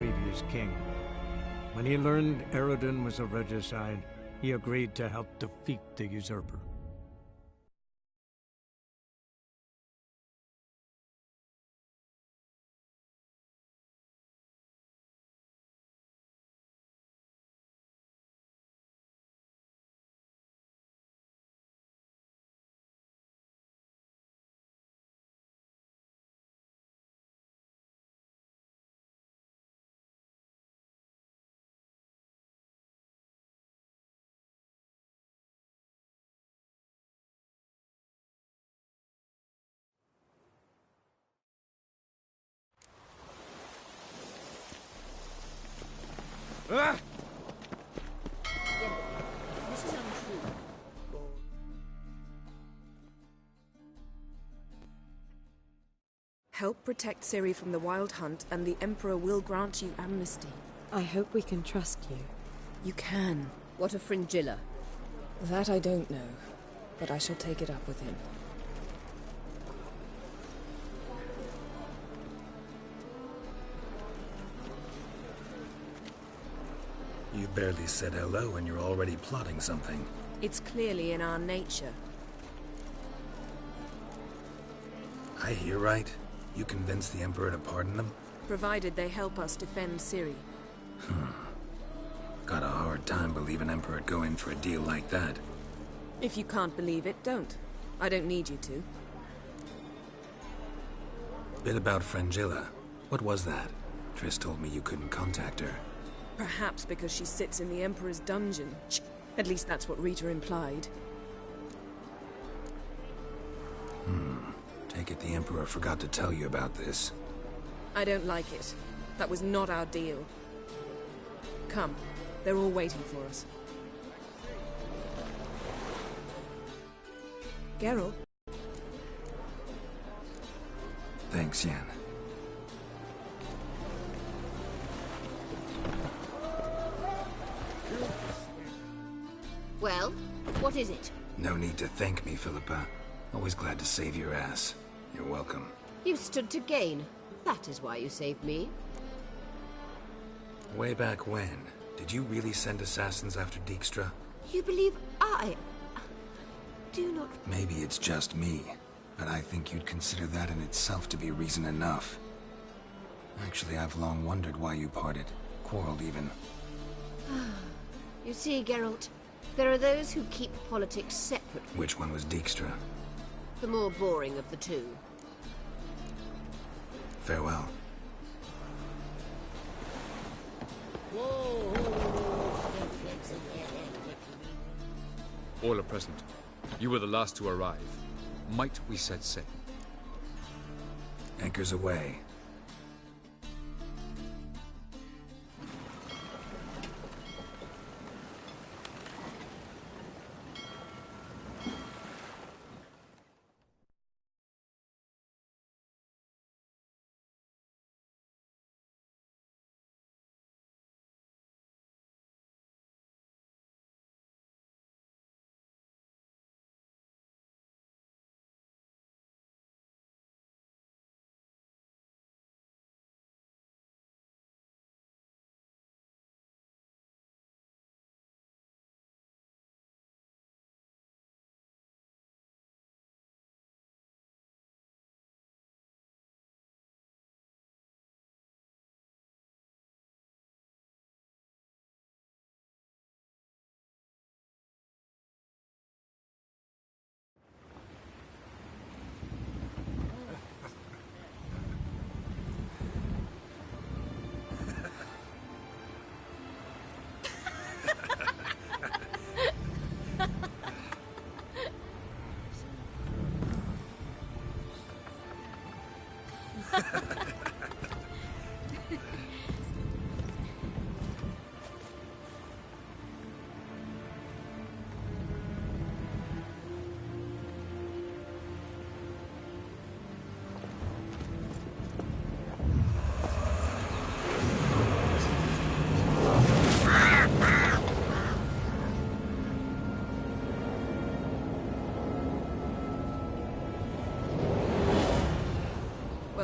previous king. When he learned Eredin was a regicide, he agreed to help defeat the usurper. This is untrue. Help protect Ciri from the Wild Hunt, and the Emperor will grant you amnesty. I hope we can trust you. You can. What of Fringilla? That I don't know, but I shall take it up with him. You barely said hello and you're already plotting something. It's clearly in our nature. I hear right. You convinced the Emperor to pardon them? Provided they help us defend Ciri. Got a hard time believing Emperor'd go in for a deal like that. If you can't believe it, don't. I don't need you to. Bit about Fringilla. What was that? Triss told me you couldn't contact her. Perhaps because she sits in the Emperor's dungeon. At least that's what Rita implied. Take it the Emperor forgot to tell you about this. I don't like it. That was not our deal. Come. They're all waiting for us. Geralt? Thanks, Yen. Well, what is it? No need to thank me, Philippa. Always glad to save your ass. You're welcome. You stood to gain. That is why you saved me. Way back when, did you really send assassins after Dijkstra? You believe I... do not... Maybe it's just me, but I think you'd consider that in itself to be reason enough. Actually, I've long wondered why you parted. Quarreled even. You see, Geralt, there are those who keep politics separate. Which one was Dijkstra? The more boring of the two. Farewell. All are present. You were the last to arrive. Might we set sail? Anchors away.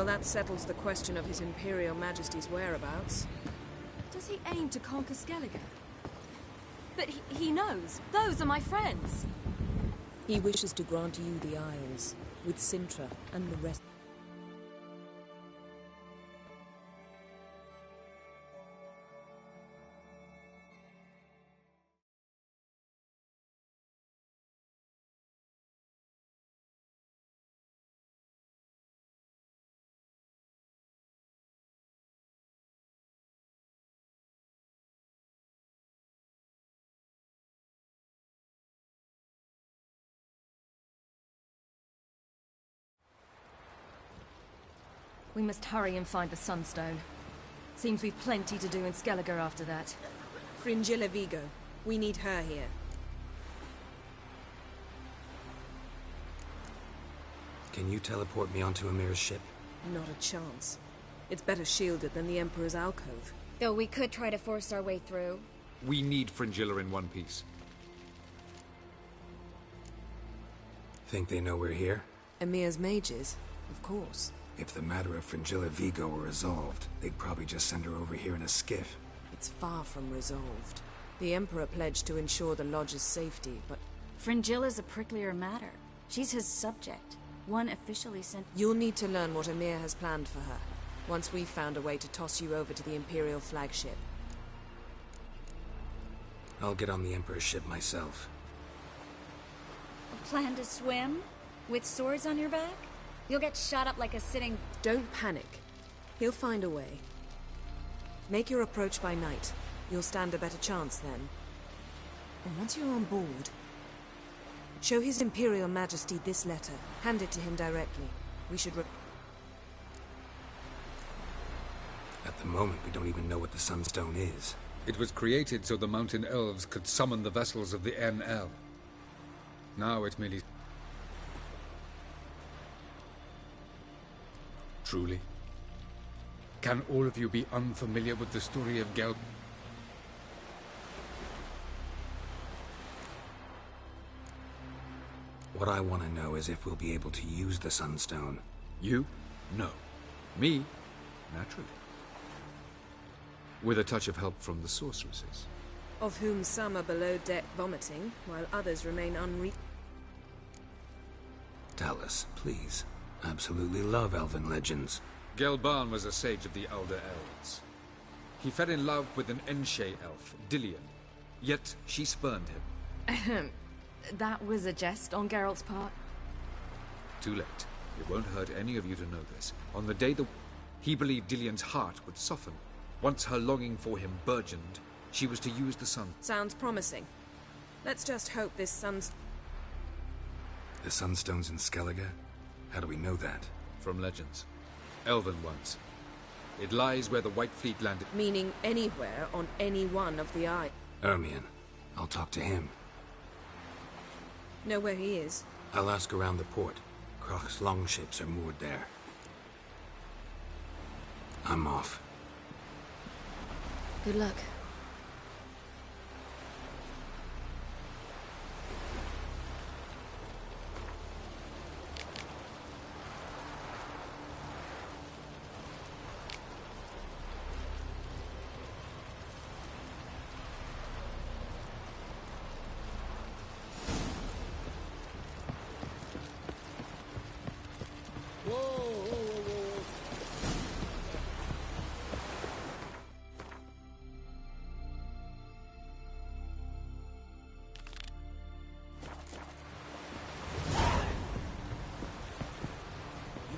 Well, that settles the question of His Imperial Majesty's whereabouts. Does he aim to conquer Skellige? But he knows. Those are my friends. He wishes to grant you the Isles, with Sintra and the rest. We must hurry and find the Sunstone. Seems we've plenty to do in Skellige after that. Fringilla Vigo. We need her here. Can you teleport me onto Amir's ship? Not a chance. It's better shielded than the Emperor's alcove. Though we could try to force our way through. We need Fringilla in one piece. Think they know we're here? Emir's mages? Of course. If the matter of Fringilla Vigo were resolved, they'd probably just send her over here in a skiff. It's far from resolved. The Emperor pledged to ensure the Lodge's safety, but... Fringilla's a pricklier matter. She's his subject. One officially sent... You'll need to learn what Emir has planned for her, once we've found a way to toss you over to the Imperial flagship. I'll get on the Emperor's ship myself. A plan to swim? With swords on your back? You'll get shot up like a sitting... Don't panic. He'll find a way. Make your approach by night. You'll stand a better chance then. And once you're on board, show His Imperial Majesty this letter. Hand it to him directly. We should At the moment, we don't even know what the Sunstone is. It was created so the mountain elves could summon the vessels of the NL. Now it merely... Truly? Can all of you be unfamiliar with the story of Gel... What I want to know is if we'll be able to use the Sunstone. You? No. Me? Naturally. With a touch of help from the sorceresses. Of whom some are below deck vomiting, while others remain Tell us, please. Absolutely love elven legends. Gelban was a sage of the Elder Elves. He fell in love with an Enshe elf, Dillion. Yet she spurned him. That was a jest on Geralt's part. Too late. It won't hurt any of you to know this. On the day he believed Dillion's heart would soften. Once her longing for him burgeoned, she was to use the sun. Sounds promising. Let's just hope this sun's... The Sunstone's in Skellige? How do we know that? From legends. Elven ones. It lies where the White Fleet landed. Meaning anywhere on any one of the Isles. Ermion. I'll talk to him. Know where he is? I'll ask around the port. Kroch's longships are moored there. I'm off. Good luck.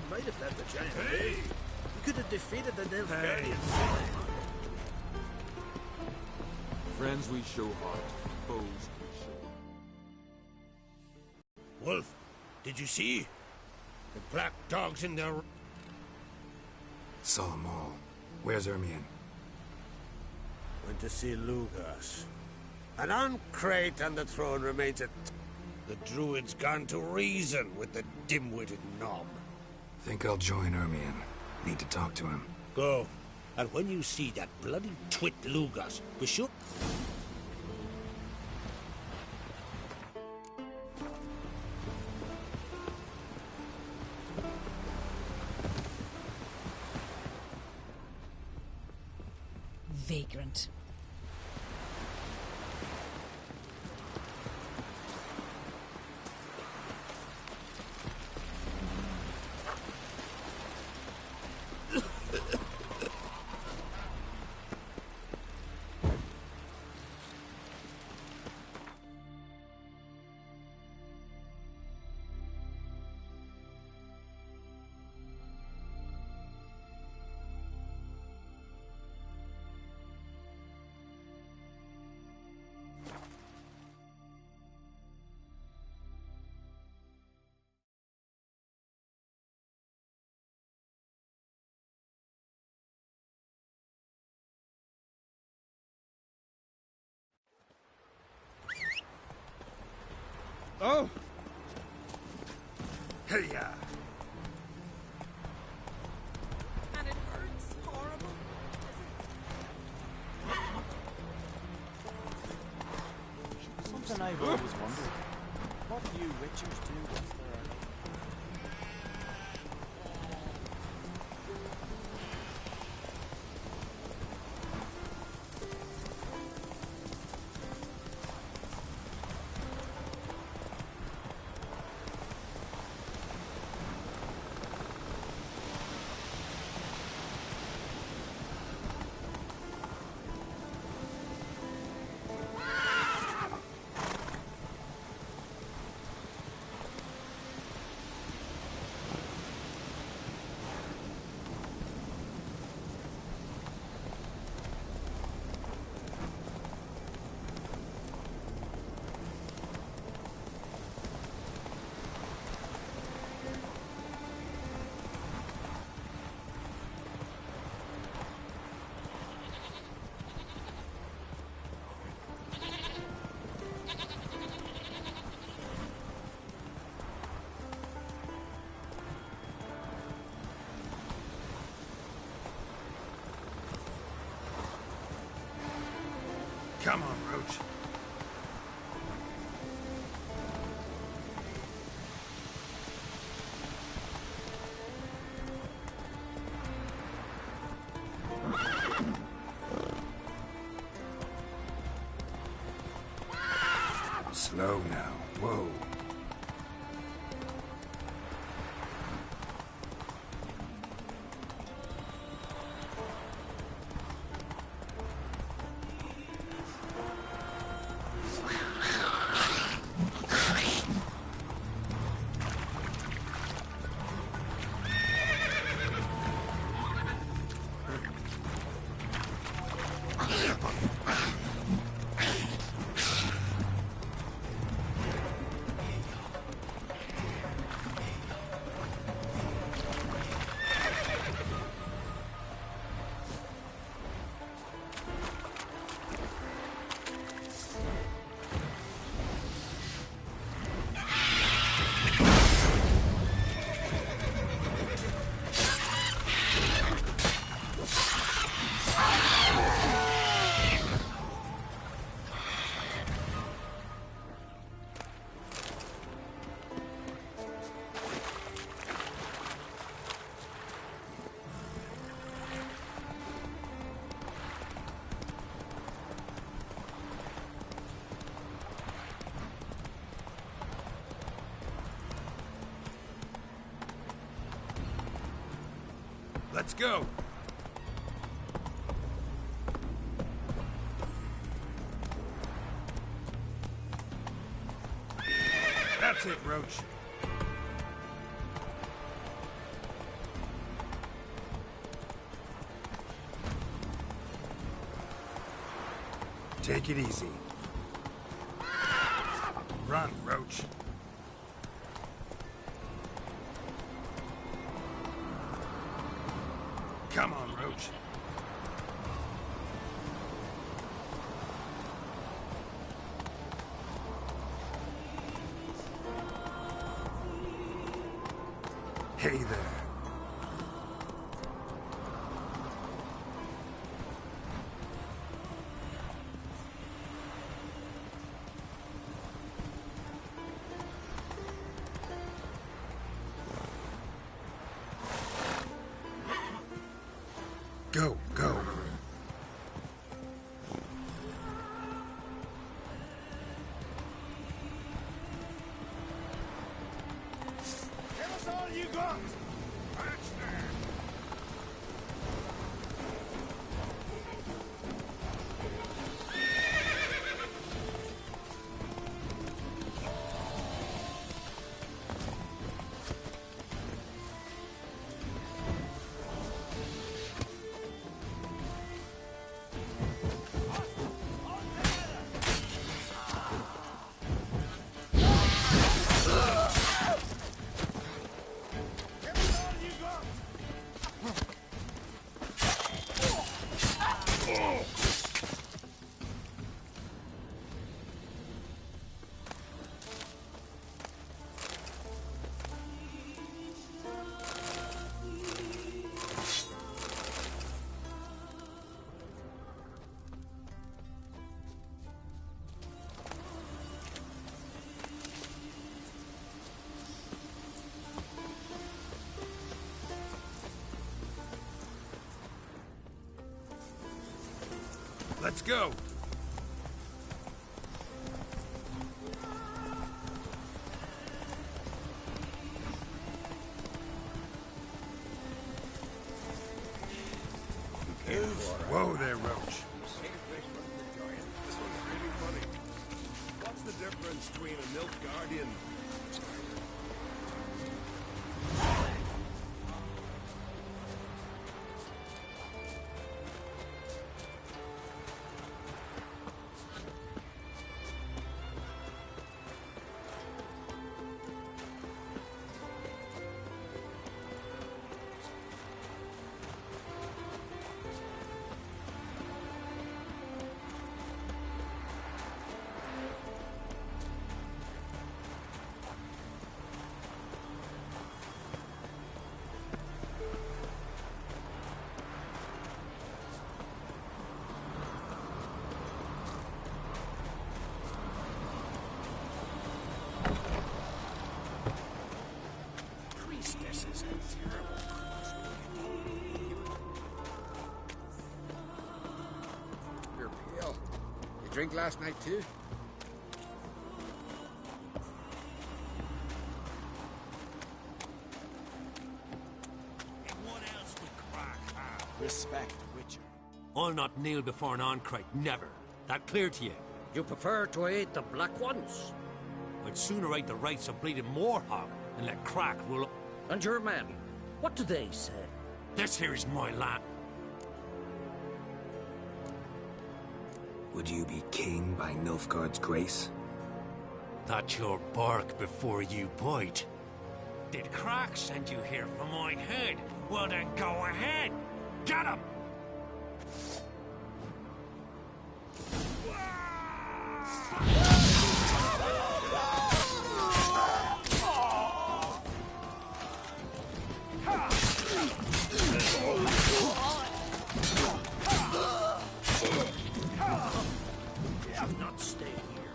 Might have left the giant. Hey! We could have defeated the Nilfgaardians. Friends we show heart, foes we show. Wolf, did you see? The black dogs in their... Saw them all. Where's Ermion? Went to see Lugas. And on Crate on the throne remains a... The druid's gone to reason with the dim-witted knob. Think I'll join Ermion. Need to talk to him. Go. And when you see that bloody twit Lugas, be sure... Vagrant. Oh! Hey-ya! And it hurts horrible. Something I've always wondered. What do you witchers do with their... Come on, Roach. Slow now. Whoa. Let's go. That's it, Roach. Take it easy. Run, Roach. Come on, Roach. Hey there. Go, go. Let's go! Whoa there, Roach. This one's really funny. What's the difference between a milk guardian? This is a terrible cross. You're pale. You drink last night too? And what else would Crack have? Respect, Witcher. I'll not kneel before an Oncrite, never. That clear to you? You prefer to aid the Black Ones? I'd sooner aid the rights of bleeding Moorhog than let Crack rule up. And your men, what do they say? This here is my land. Would you be king by Nilfgaard's grace? That's your bark before you bite. Did Crack send you here for my head? Well then go ahead. Get him! Not stay here.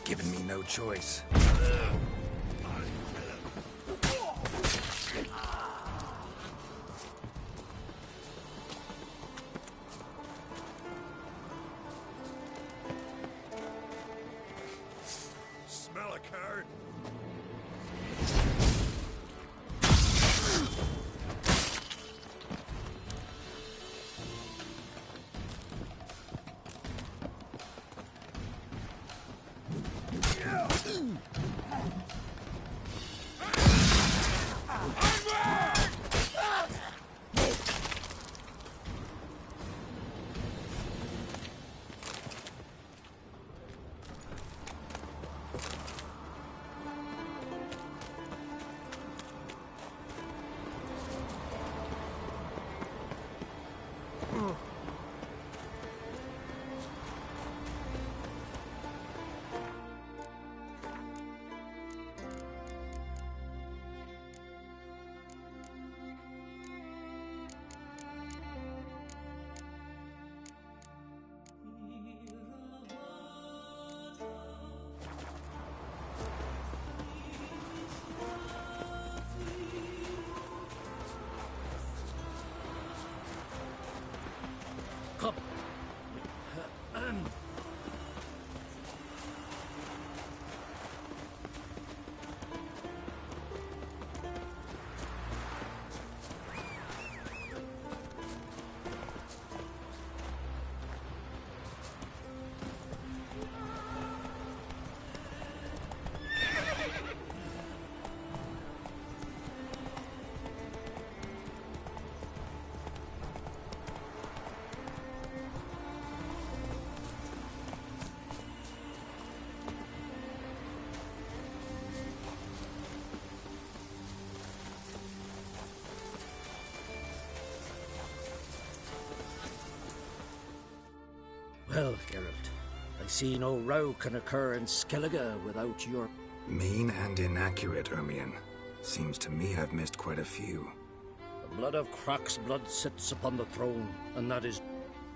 Given me no choice. Smell a card? Well, Geralt, I see no row can occur in Skellige without your... Mean and inaccurate, Ermion. Seems to me I've missed quite a few. The blood of Croc's blood sits upon the throne, and that is...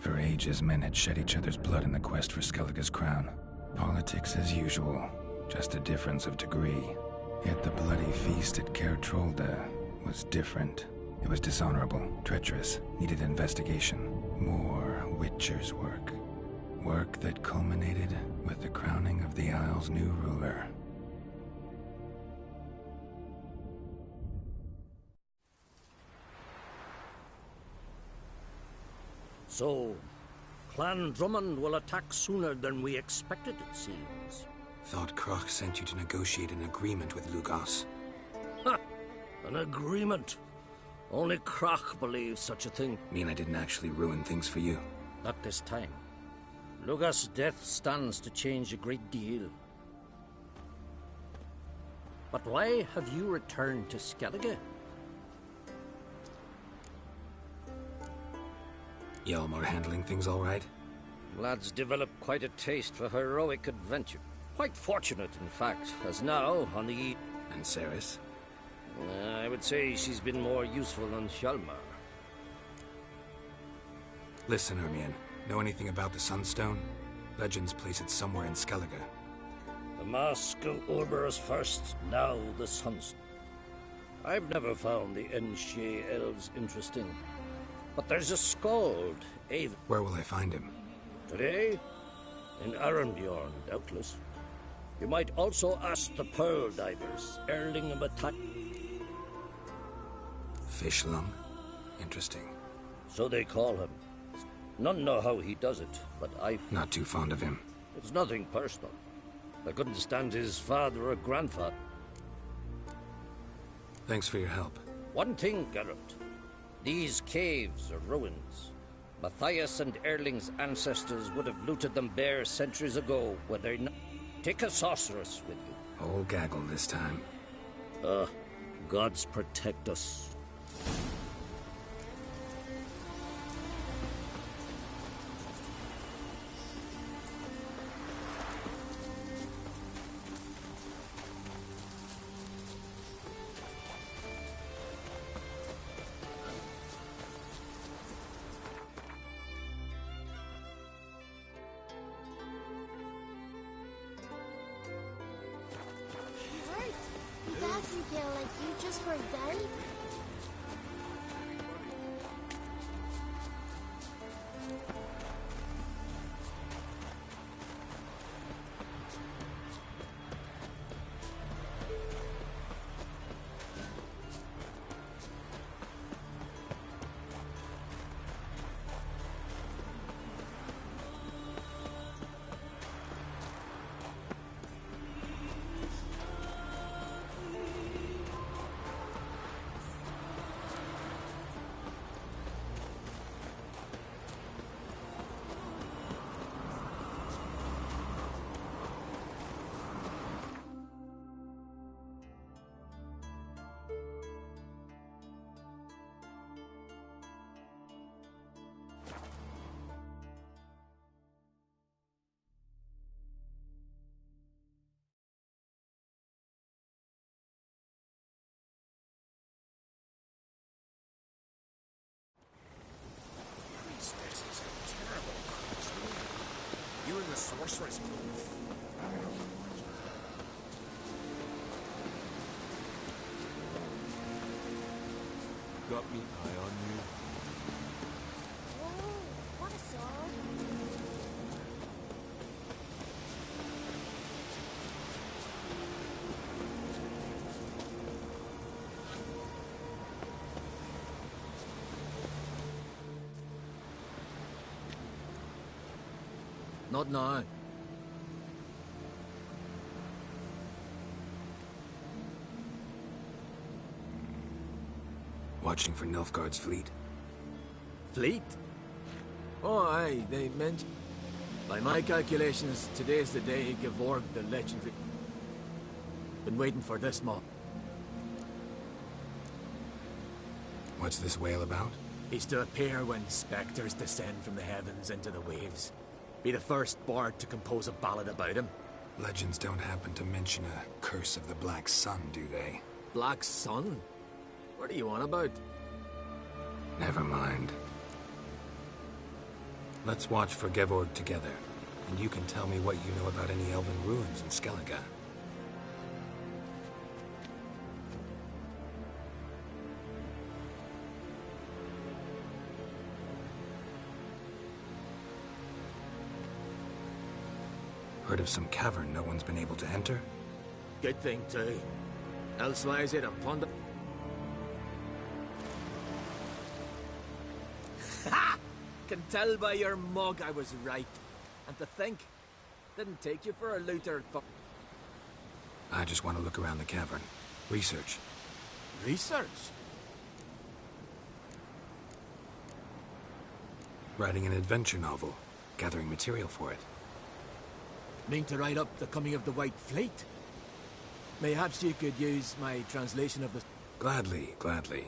For ages, men had shed each other's blood in the quest for Skellige's crown. Politics as usual, just a difference of degree. Yet the bloody feast at Caer Trolda was different. It was dishonorable, treacherous, needed investigation. More Witcher's work. Work that culminated with the crowning of the Isle's new ruler. So, Clan Drummond will attack sooner than we expected, it seems. Thought Croc sent you to negotiate an agreement with Lugas. Ha! An agreement? Only Croc believes such a thing. Mean I didn't actually ruin things for you? Not this time. Lugas' death stands to change a great deal. But why have you returned to Skellige? Hjalmar handling things all right? Lads developed quite a taste for heroic adventure. Quite fortunate, in fact, as now, on the... And Ceres? I would say she's been more useful than Hjalmar. Listen, Ermion. Know anything about the Sunstone? Legends place it somewhere in Skellige. The Mask of Orberus first, now the Sunstone. I've never found the Enshe elves interesting. But there's a Skald, Ava. Where will I find him? Today? In Arenbjorn, doubtless. You might also ask the Pearl Divers, Erling and Matat. Fishlung? Interesting. So they call him. None know how he does it, but Not too fond of him. It's nothing personal. I couldn't stand his father or grandfather. Thanks for your help. One thing, Geralt. These caves are ruins. Matthias and Erling's ancestors would have looted them bare centuries ago, when they're not... Take a sorceress with you. Whole gaggle this time. Gods protect us. You and the sorceress both. Got me eye on you. Oh, what a sword. Not now. Watching for Nilfgaard's fleet. Fleet? Oh, aye, they mentioned... By my calculations, today's the day Gevorg the legendary... Been waiting for this mob. What's this wail about? He's to appear when specters descend from the heavens into the waves. Be the first bard to compose a ballad about him. Legends don't happen to mention a curse of the Black Sun, do they? Black Sun? What are you on about? Never mind. Let's watch for Gevorg together, and you can tell me what you know about any elven ruins in Skellige. Heard of some cavern no one's been able to enter? Good thing, too. Elsewise, it'd have plundered. Ha! Can tell by your mug I was right. And to think, didn't take you for a looter. I just want to look around the cavern. Research. Research? Writing an adventure novel. Gathering material for it. Mean to write up the coming of the White Fleet? Mayhaps you could use my translation of the... Gladly, gladly.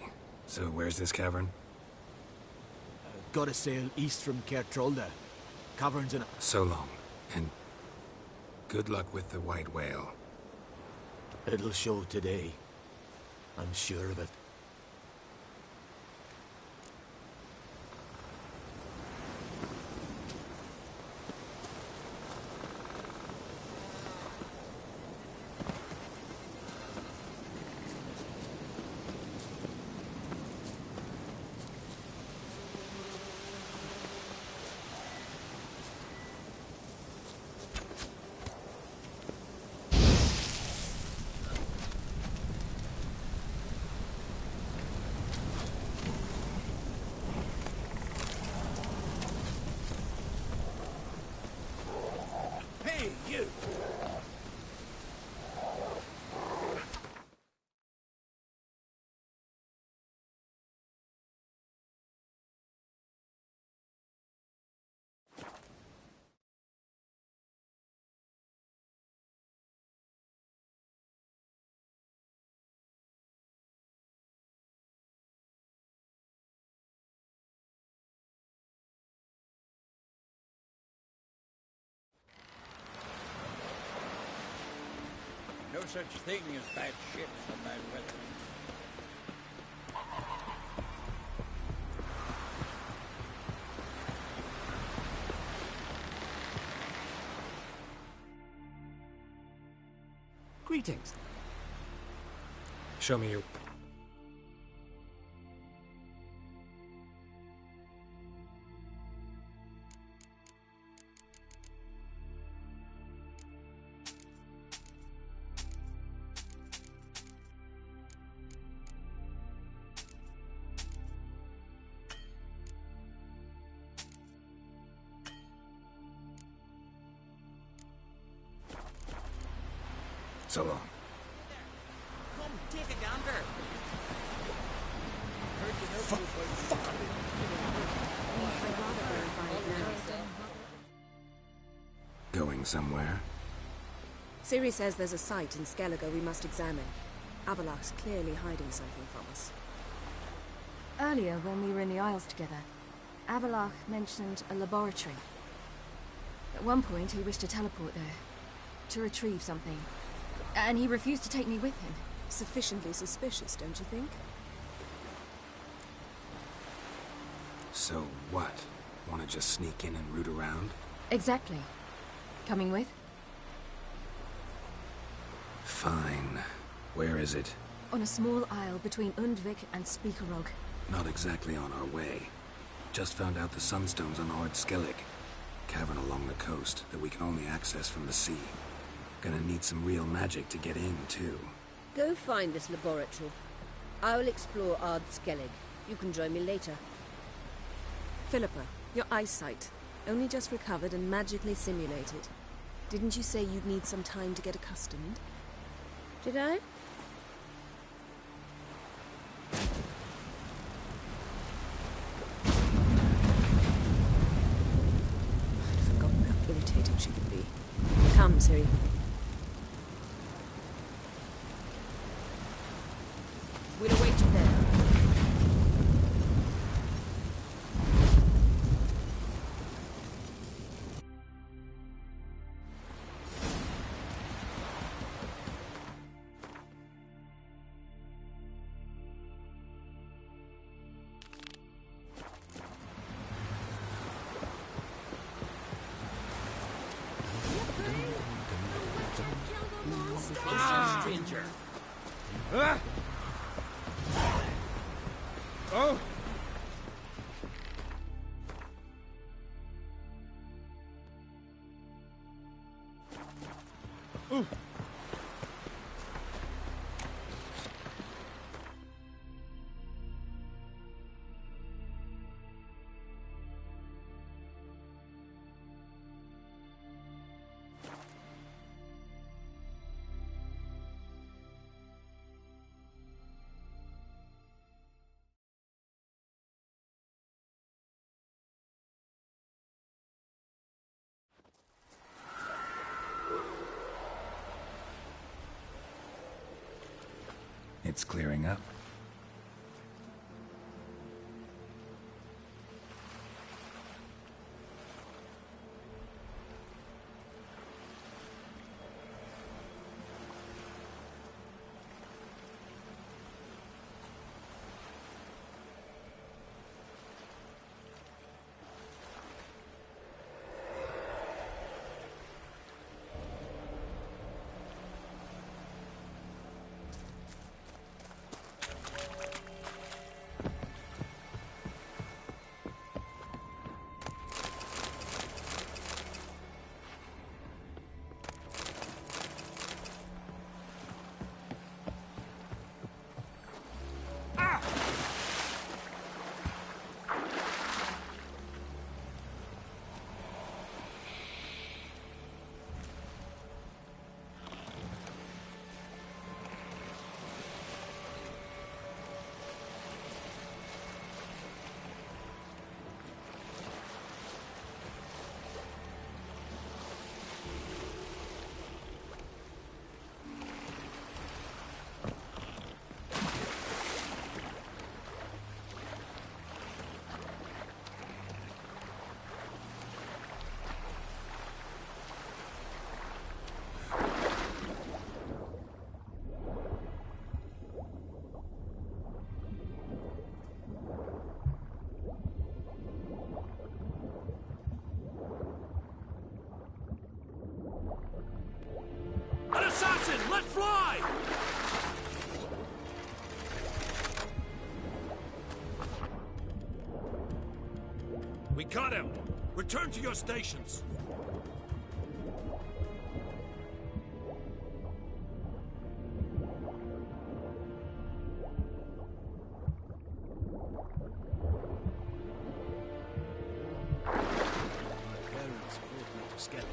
So where's this cavern? Gotta sail east from Kertrolda. Caverns in... So long, and good luck with the white whale. It'll show today. I'm sure of it. No such thing as bad ships or bad weather. Greetings. Show me your... So long. Come, take a gander. Going somewhere? Ciri says there's a site in Skellige we must examine. Avallach's clearly hiding something from us. Earlier, when we were in the Isles together, Avallach mentioned a laboratory. At one point, he wished to teleport there, to retrieve something. And he refused to take me with him. Sufficiently suspicious, don't you think? So what? Want to just sneak in and root around? Exactly. Coming with? Fine. Where is it? On a small isle between Undvik and Speakerog. Not exactly on our way. Just found out the sunstones on Ord Skellig. Cavern along the coast that we can only access from the sea. Gonna need some real magic to get in, too. Go find this laboratory. I'll explore Ard Skellig. You can join me later. Philippa, your eyesight. Only just recovered and magically simulated. Didn't you say you'd need some time to get accustomed? Did I? I'd forgotten how irritating she could be. Come, Ciri. We'll await you there. Attention, stranger. Oh! Ooh. It's clearing up. An assassin! Let fly! We got him! Return to your stations! Parents brought me to Skellige.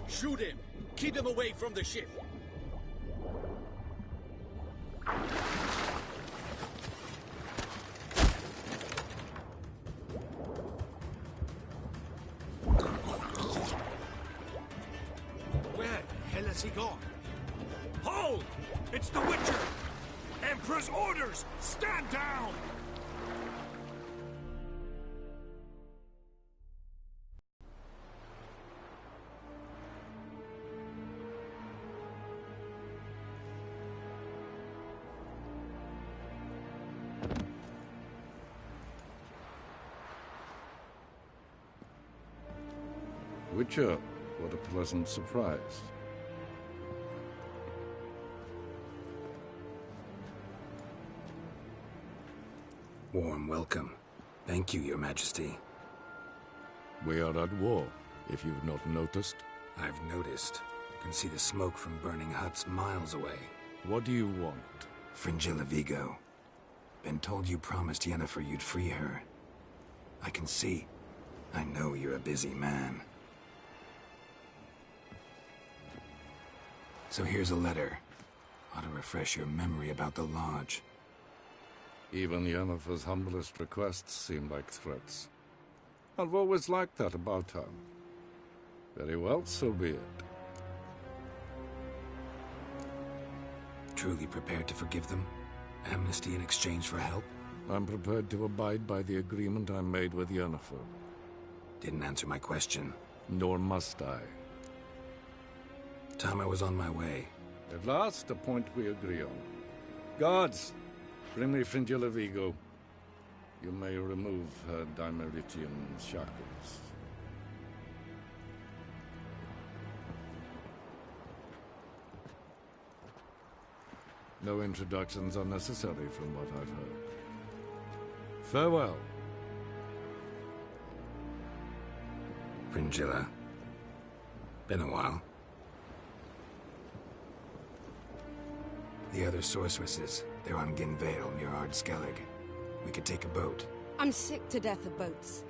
Shoot him! Keep him away from the ship! Where the hell has he gone? Hold! It's the Witcher! Emperor's orders! Stand down! Witcher, what a pleasant surprise. Warm welcome. Thank you, Your Majesty. We are at war, if you've not noticed. I've noticed. I can see the smoke from burning huts miles away. What do you want? Fringilla Vigo. Been told you promised Yennefer you'd free her. I can see. I know you're a busy man. So here's a letter. Ought to refresh your memory about the Lodge. Even Yennefer's humblest requests seem like threats. I've always liked that about her. Very well, so be it. Truly prepared to forgive them? Amnesty in exchange for help? I'm prepared to abide by the agreement I made with Yennefer. Didn't answer my question. Nor must I. Time I was on my way. At last, a point we agree on. Guards, bring me Fringilla Vigo. You may remove her Dimeritian shackles. No introductions are necessary from what I've heard. Farewell. Fringilla. Been a while. The other sorceresses, they're on Ginvale near Ard Skellig. We could take a boat. I'm sick to death of boats.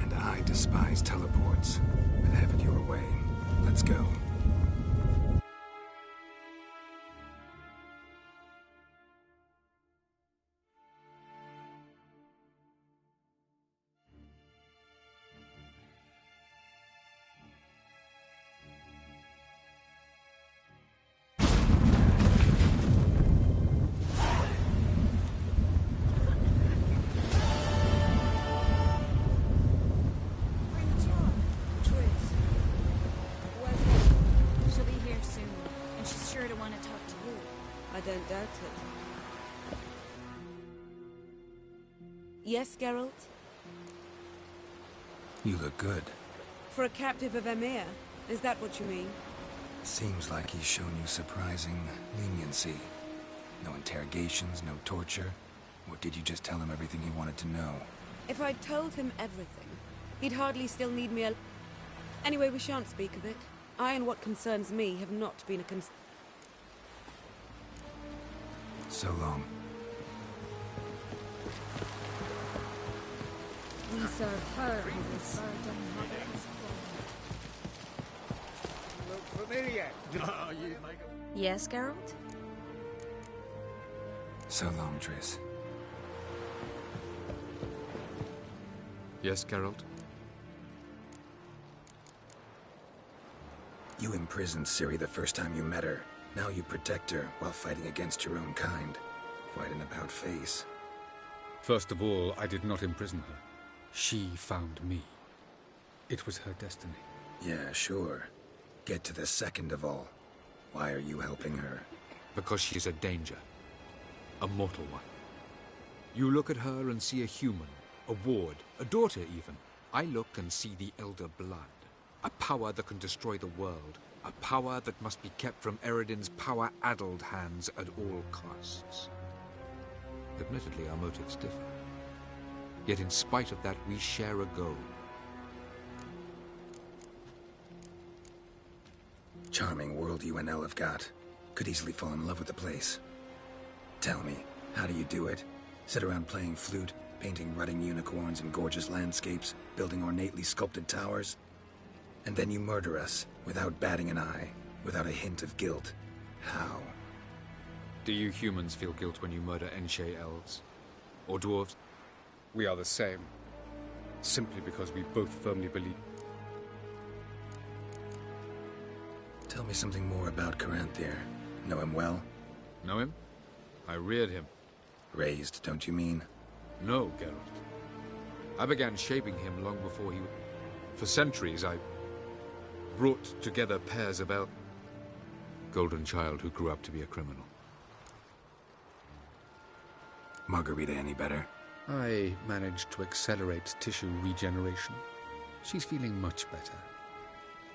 And I despise teleports. But have it your way. Let's go. Don't doubt it. Yes, Geralt? You look good. For a captive of Emir, is that what you mean? Seems like he's shown you surprising leniency. No interrogations, no torture. Or did you just tell him everything he wanted to know? If I'd told him everything, he'd hardly still need me Anyway, we shan't speak of it. I and what concerns me have not been a concern. So long. We serve her who is burden Look familiar. Yes, Geralt? So long, Triss. Yes, Geralt? You imprisoned Ciri the first time you met her. Now you protect her while fighting against your own kind. Quite an about-face. First of all, I did not imprison her. She found me. It was her destiny. Yeah, sure. Get to the second of all. Why are you helping her? Because she is a danger. A mortal one. You look at her and see a human, a ward, a daughter even. I look and see the Elder Blood. A power that can destroy the world. A power that must be kept from Eredin's power-addled hands at all costs. Admittedly, our motives differ. Yet in spite of that, we share a goal. Charming world you and Elle have got. Could easily fall in love with the place. Tell me, how do you do it? Sit around playing flute, painting rutting unicorns and gorgeous landscapes, building ornately sculpted towers? And then you murder us, without batting an eye, without a hint of guilt. How? Do you humans feel guilt when you murder Enshe elves? Or dwarves? We are the same. Simply because we both firmly believe... Tell me something more about Caranthir. Know him well? Know him? I reared him. Raised, don't you mean? No, Geralt. I began shaping him long before he... For centuries, I brought together pairs of golden child who grew up to be a criminal. Margarita any better? I managed to accelerate tissue regeneration. She's feeling much better.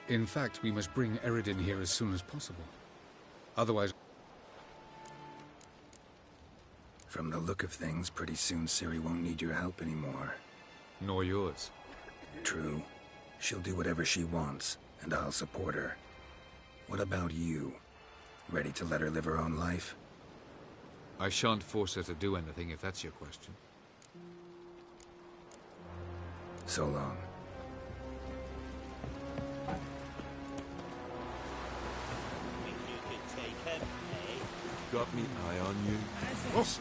In fact, we must bring Eredin here as soon as possible. Otherwise... From the look of things, pretty soon Ciri won't need your help anymore. Nor yours. True. She'll do whatever she wants, and I'll support her. What about you? Ready to let her live her own life? I shan't force her to do anything, if that's your question. So long. Think you could take him, eh? Got me eye on you? I think so.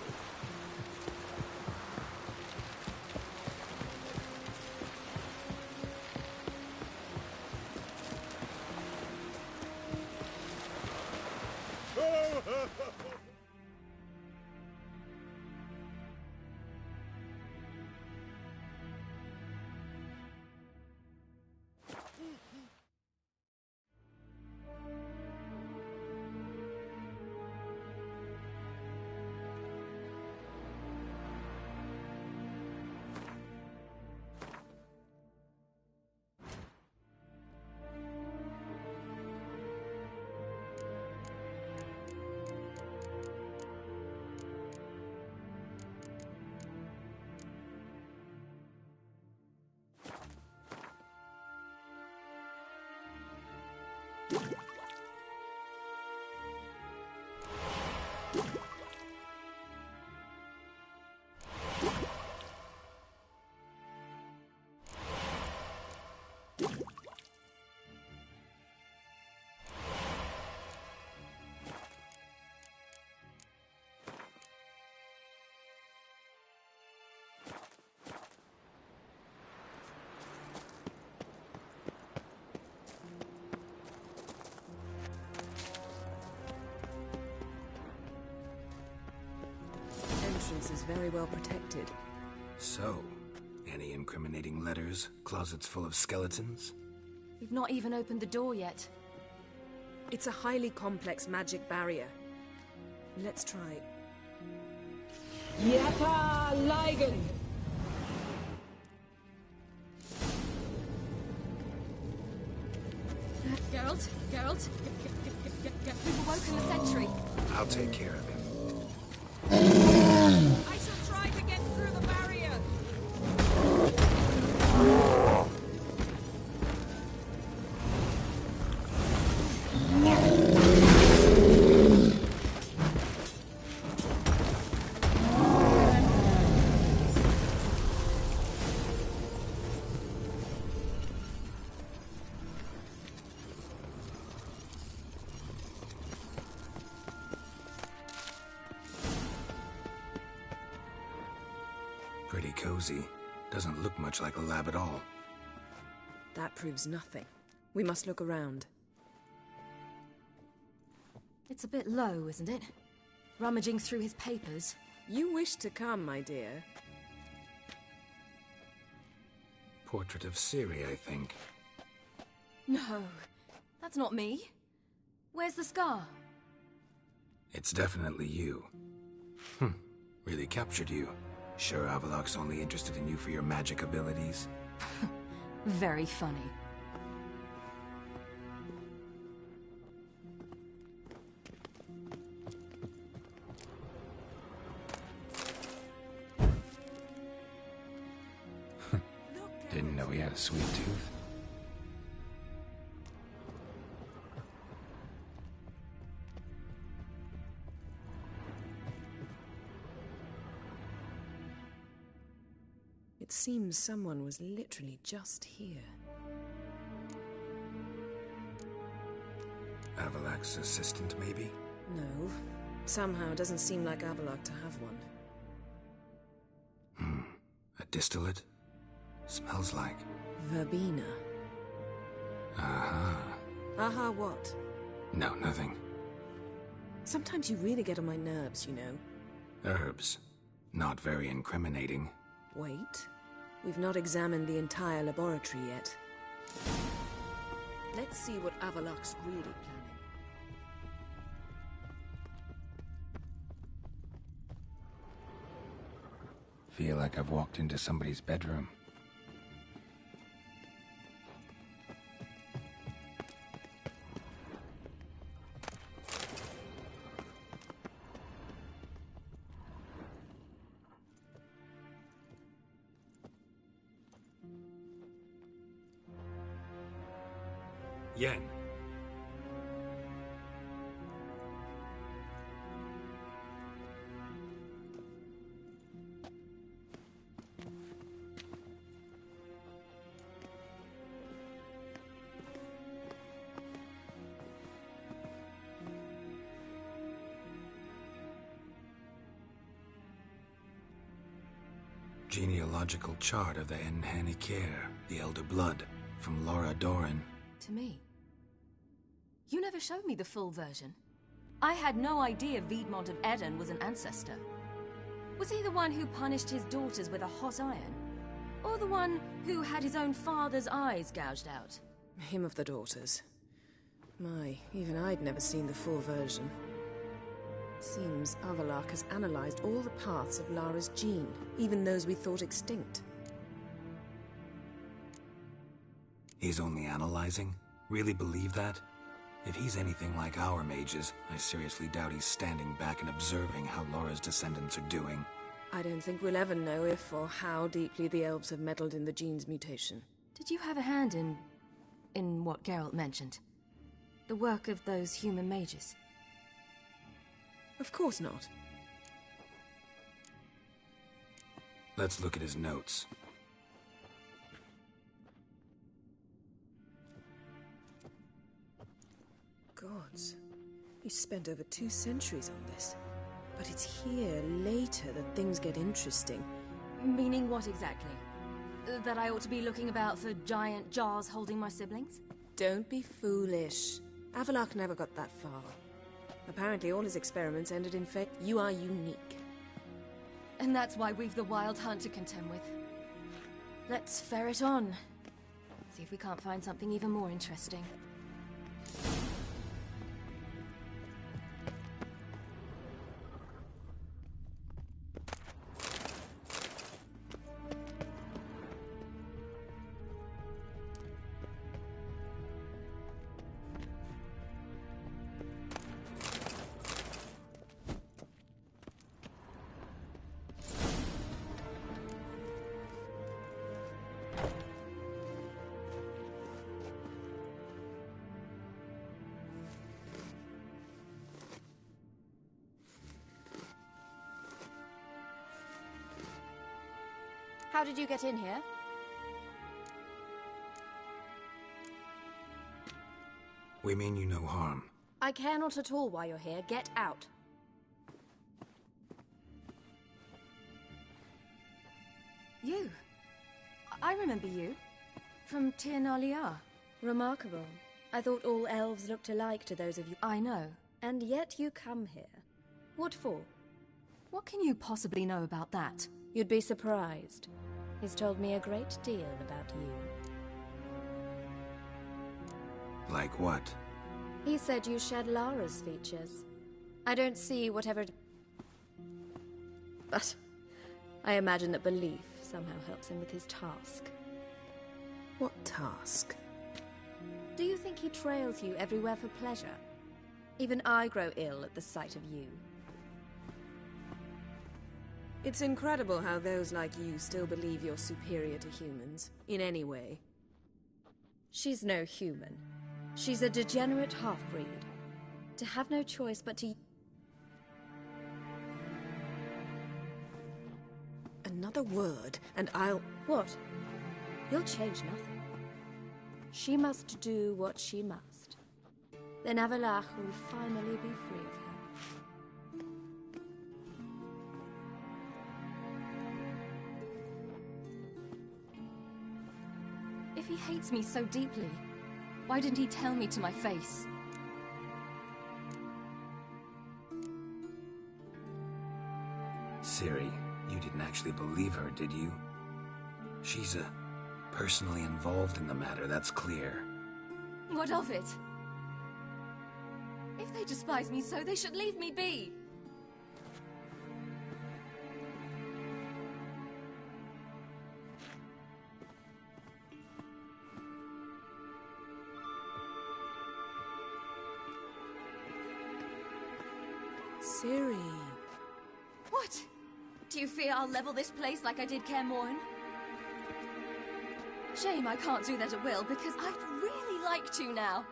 Entrance is very well protected. So, any incriminating letters? Closets full of skeletons? We've not even opened the door yet. It's a highly complex magic barrier. Let's try. Yata Ligen! Geralt, we've awoken the sentry. I'll take care of him. I shall try to get through the barrier! Pretty cozy. Doesn't look much like a lab at all. That proves nothing. We must look around. It's a bit low, isn't it? Rummaging through his papers. You wish to come, my dear. Portrait of Ciri, I think. No, that's not me. Where's the scar? It's definitely you. Really captured you. Sure Avallac'h's only interested in you for your magic abilities? Very funny. Didn't know he had a sweet tooth. It seems someone was literally just here. Avallac'h's assistant, maybe? No. Somehow it doesn't seem like Avallac'h to have one. A distillate? Smells like... Verbena. Aha. Aha what? No, nothing. Sometimes you really get on my nerves, you know. Herbs. Not very incriminating. Wait. We've not examined the entire laboratory yet. Let's see what Avallac'h's really planning. Feel like I've walked into somebody's bedroom. Yen. Genealogical chart of the Enhanikir, the Elder Blood, from Laura Doran. To me. You never showed me the full version. I had no idea Viedmont of Eden was an ancestor. Was he the one who punished his daughters with a hot iron? Or the one who had his own father's eyes gouged out? Him of the daughters. My, even I'd never seen the full version. Seems Avallac'h has analyzed all the paths of Lara's gene, even those we thought extinct. He's only analyzing? Really believe that? If he's anything like our mages, I seriously doubt he's standing back and observing how Laura's descendants are doing. I don't think we'll ever know if or how deeply the elves have meddled in the gene's mutation. Did you have a hand in what Geralt mentioned? The work of those human mages? Of course not. Let's look at his notes. Gods. He spent over 2 centuries on this. But it's here, later, that things get interesting. Meaning what exactly? That I ought to be looking about for giant jars holding my siblings? Don't be foolish. Avallac'h never got that far. Apparently all his experiments ended in failure. You are unique. And that's why we've the Wild Hunt to contend with. Let's ferret on. See if we can't find something even more interesting. How did you get in here? We mean you no harm. I care not at all why you're here. Get out. You? I remember you. From Tir Nalia. Remarkable. I thought all elves looked alike to those of you. I know. And yet you come here. What for? What can you possibly know about that? You'd be surprised. He's told me a great deal about you. Like what? He said you shared Lara's features. I don't see whatever... But I imagine that belief somehow helps him with his task. What task? Do you think he trails you everywhere for pleasure? Even I grow ill at the sight of you. It's incredible how those like you still believe you're superior to humans, in any way. She's no human. She's a degenerate half-breed. To have no choice but to... Another word, and I'll... What? You'll change nothing. She must do what she must. Then Avallac'h will finally be free of her. If he hates me so deeply, why didn't he tell me to my face? Ciri, you didn't actually believe her, did you? She's personally involved in the matter, that's clear. What of it? If they despise me so, they should leave me be. Ciri. What? Do you fear I'll level this place like I did Kaer Morhen? Shame I can't do that at will, because I'd really like to now.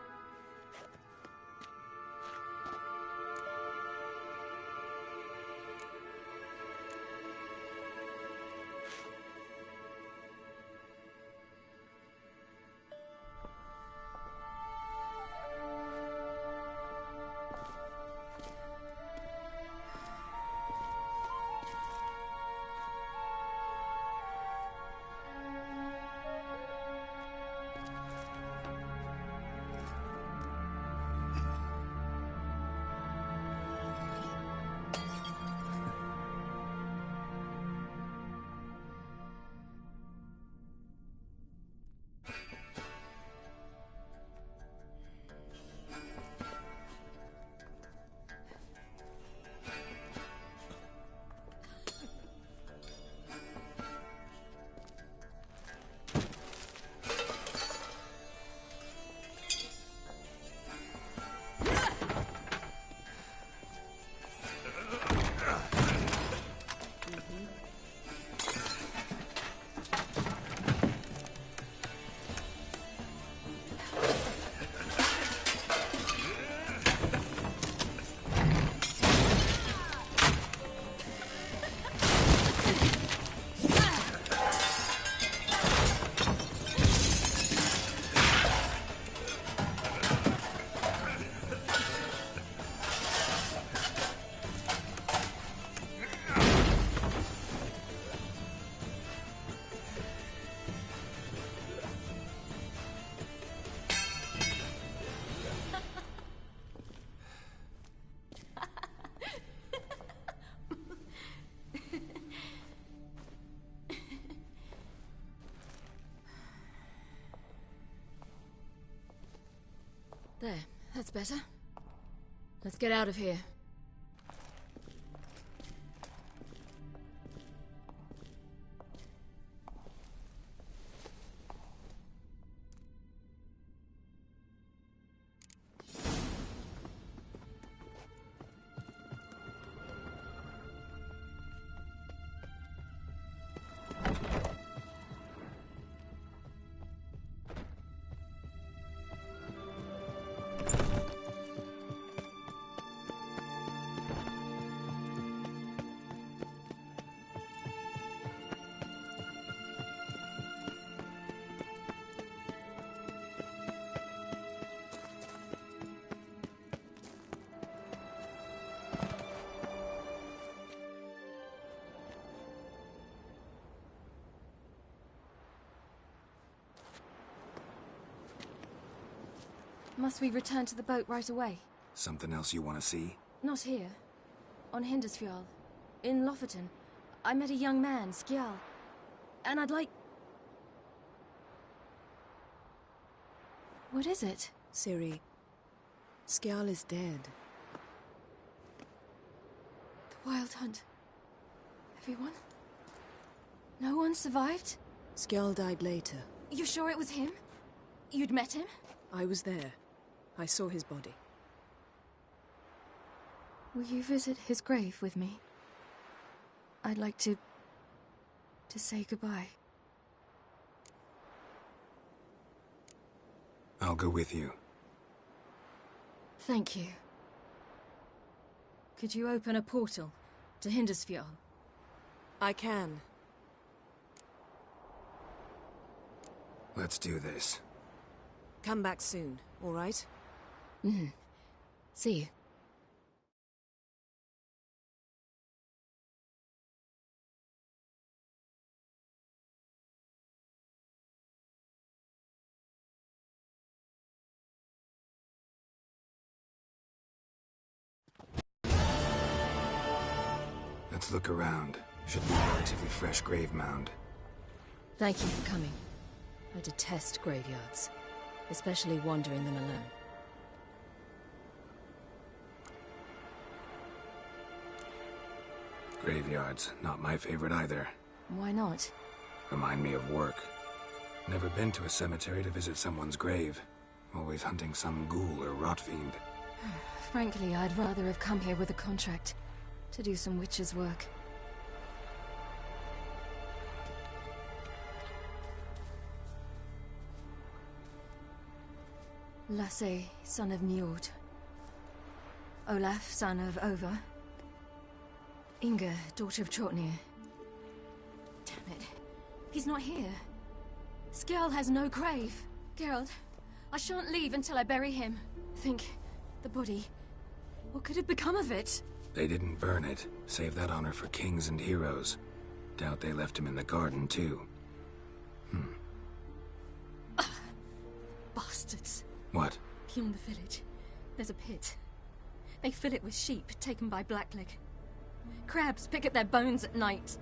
There, that's better. Let's get out of here. Must we return to the boat right away? Something else you want to see? Not here. On Hindisfjall. In Lofoten. I met a young man, Skjal. And I'd like... What is it? Ciri, Skjal is dead. The Wild Hunt. Everyone? No one survived? Skjal died later. You sure it was him? You'd met him? I was there. I saw his body. Will you visit his grave with me? I'd like to say goodbye. I'll go with you. Thank you. Could you open a portal to Hindisfjall? I can. Let's do this. Come back soon, all right? See you. Let's look around. Should be a relatively fresh grave mound. Thank you for coming. I detest graveyards, especially wandering them alone. Graveyards, not my favorite either. Why not? Remind me of work. Never been to a cemetery to visit someone's grave. Always hunting some ghoul or rot fiend. Frankly, I'd rather have come here with a contract to do some witch's work. Lasse, son of Njord. Olaf, son of Over. Inga, daughter of Trotnir. Damn it. He's not here. Skjal has no grave. Geralt, I shan't leave until I bury him. Think, the body. What could have become of it? They didn't burn it. Save that honor for kings and heroes. Doubt they left him in the garden, too. Bastards. What? Beyond the village, there's a pit. They fill it with sheep taken by Blackleg. Crabs pick at their bones at night.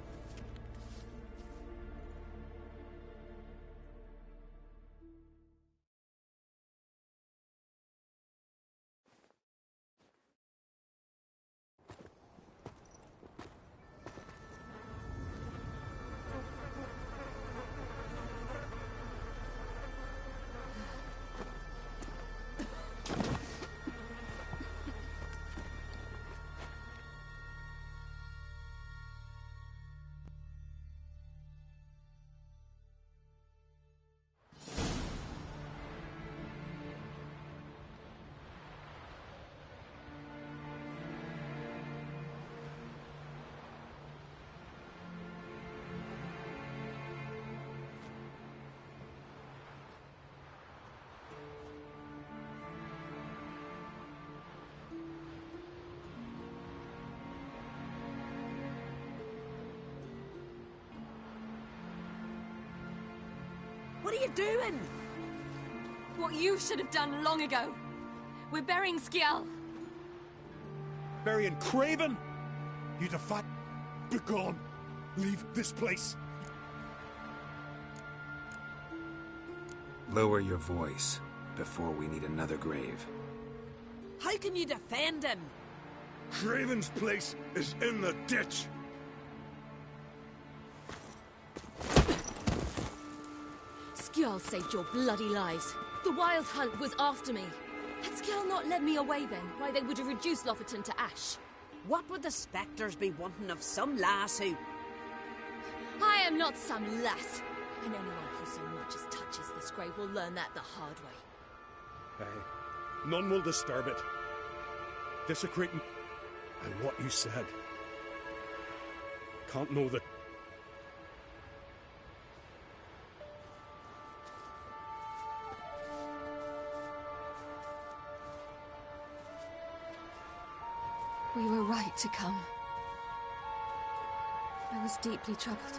What are you doing? What you should have done long ago. We're burying Skjal. Burying Craven? You defy... Begone! Leave this place! Lower your voice. before we need another grave. How can you defend him? Craven's place is in the ditch. Skjall saved your bloody lives. The Wild Hunt was after me. Had Skjall not led me away then, why they would have reduced Lofferton to ash. What would the spectres be wanting of some lass who... I am not some lass. And anyone who so much as touches this grave will learn that the hard way. Aye. None will disturb it. Desecrating... and what you said. Can't know that... We were right to come. I was deeply troubled.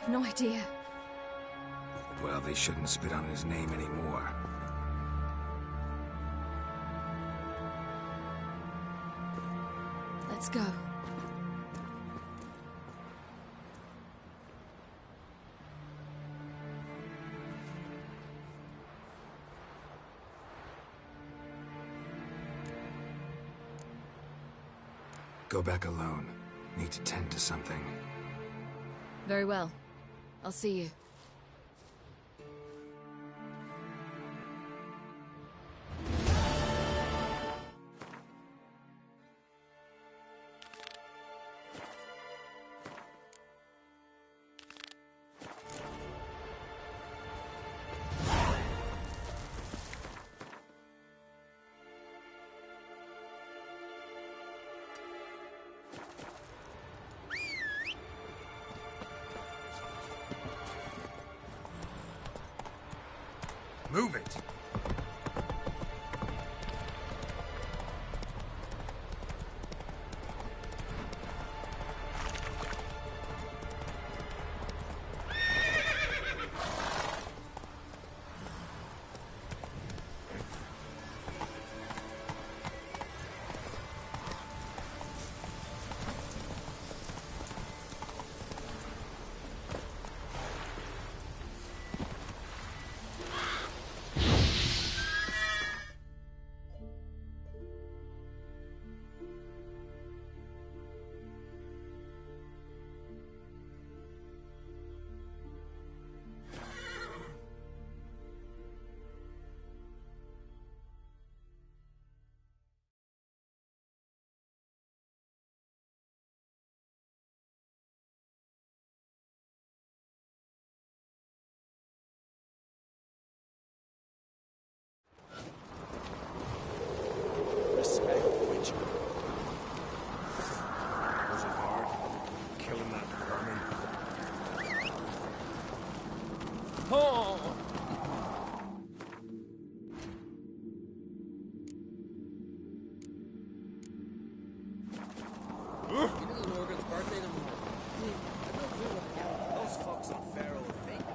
You've no idea. Well, they shouldn't spit on his name anymore. Let's go. Go back alone. Need to tend to something. Very well. I'll see you. Move it! Respect, Witcher. Was it hard? Killing that vermin? Oh! Morgan's birthday tomorrow. I don't know what hell. Those fucks on Pharaoh are fake.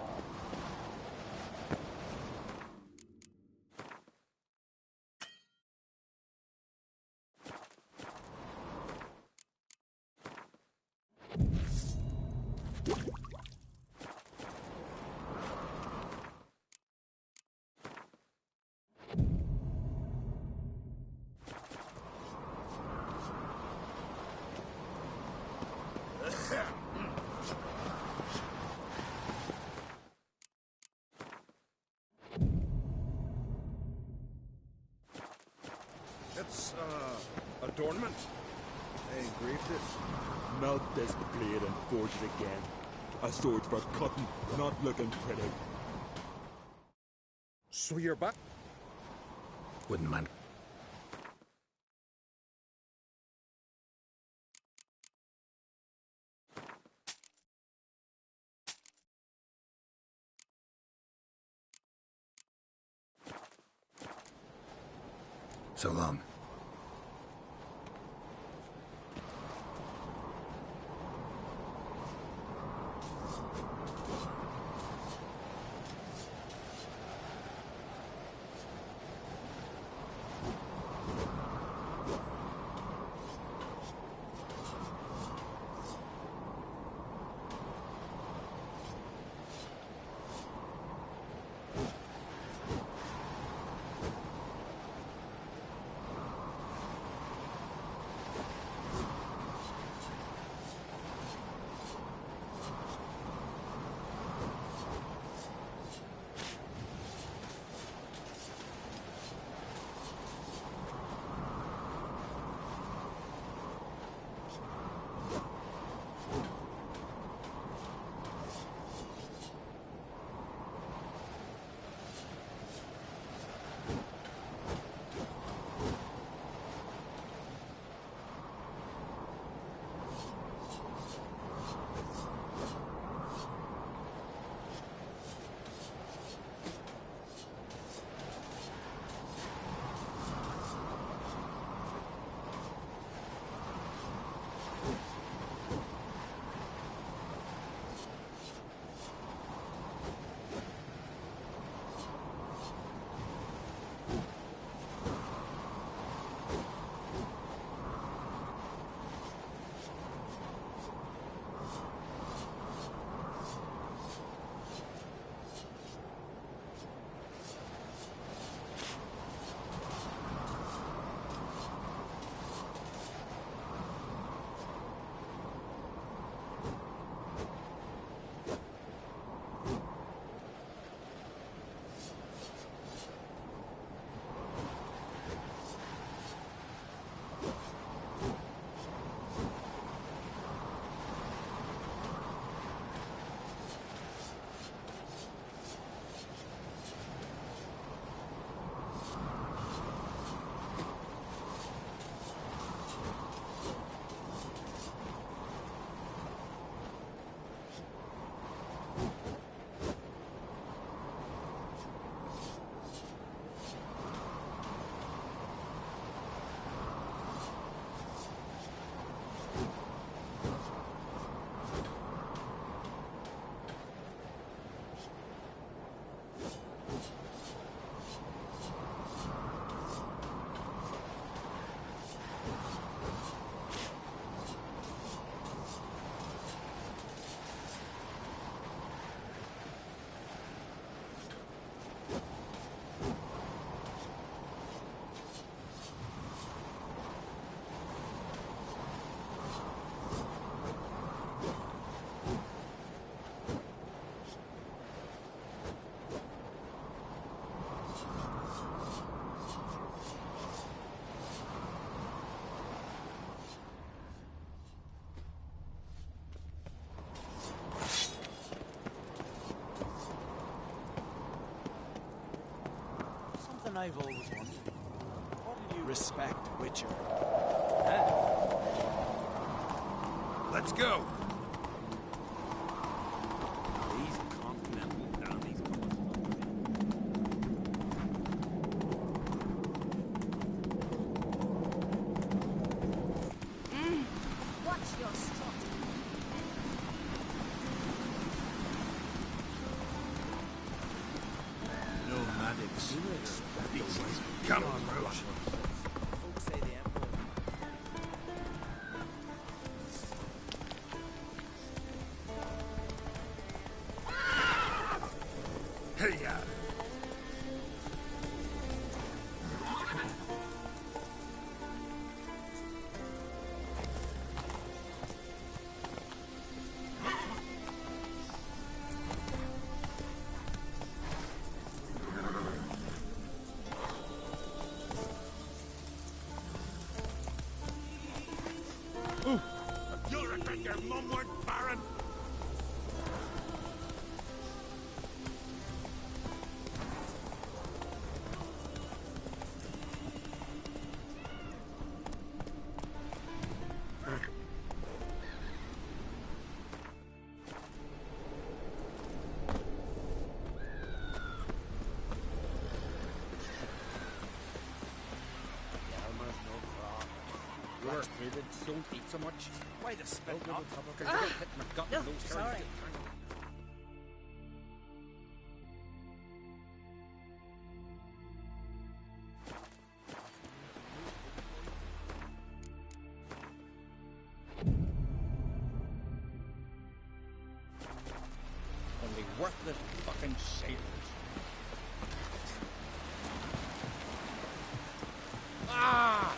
It's, adornment. Hey, engraved it. Melt this blade and forge it again. A sword for cutting, not looking pretty. So you're back? Wouldn't mind. So long. I've always wondered. What do you respect, Witcher? Let's go. These continental downies. Watch your strut. Nomadics. Come on, Rouge. Folks say the Emperor. Hey-ya. You reckon your mum weren't barren? Yours, David, don't eat so much. Why the spit Don't up? hit my gut and those sorry. hairs get tangled. Only worthless fucking sailors. Ah!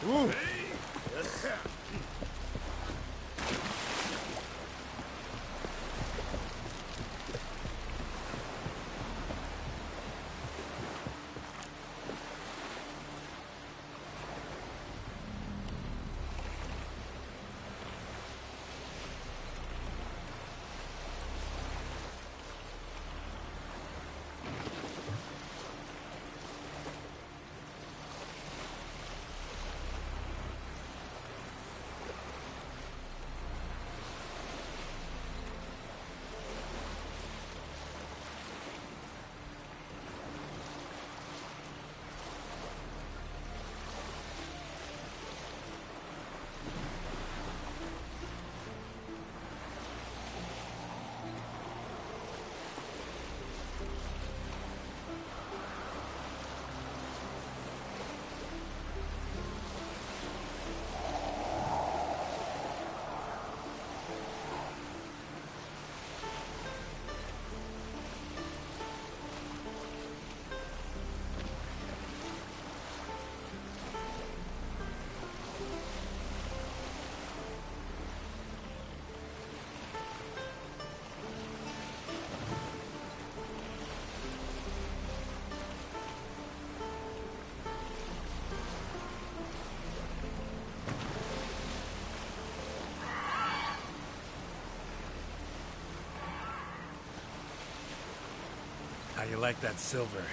How you like that silver?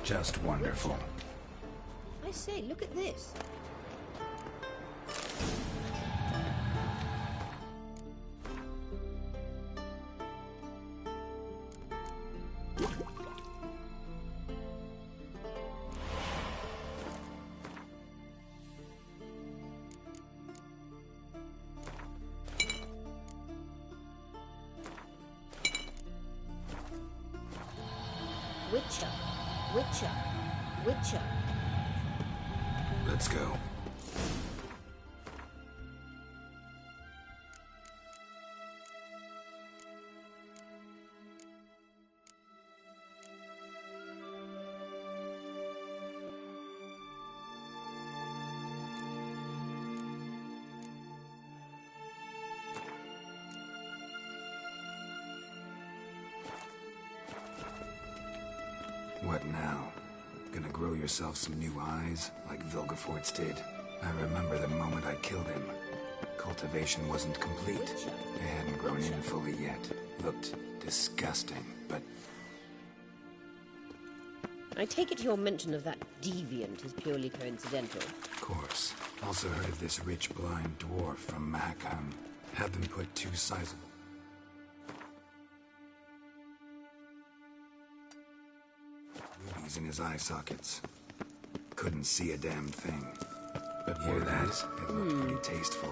Just wonderful. I say, look at this. Witcher, Witcher, Witcher. Let's go. What now? Gonna grow yourself some new eyes, like Vilgefortz did? I remember the moment I killed him. Cultivation wasn't complete. It hadn't grown in fully yet. Looked disgusting, but... I take it your mention of that deviant is purely coincidental. Of course. Also heard of this rich blind dwarf from Mahakam. Had them put two sizable... rubies in his eye sockets. Couldn't see a damn thing. But hear that? It looked pretty tasteful.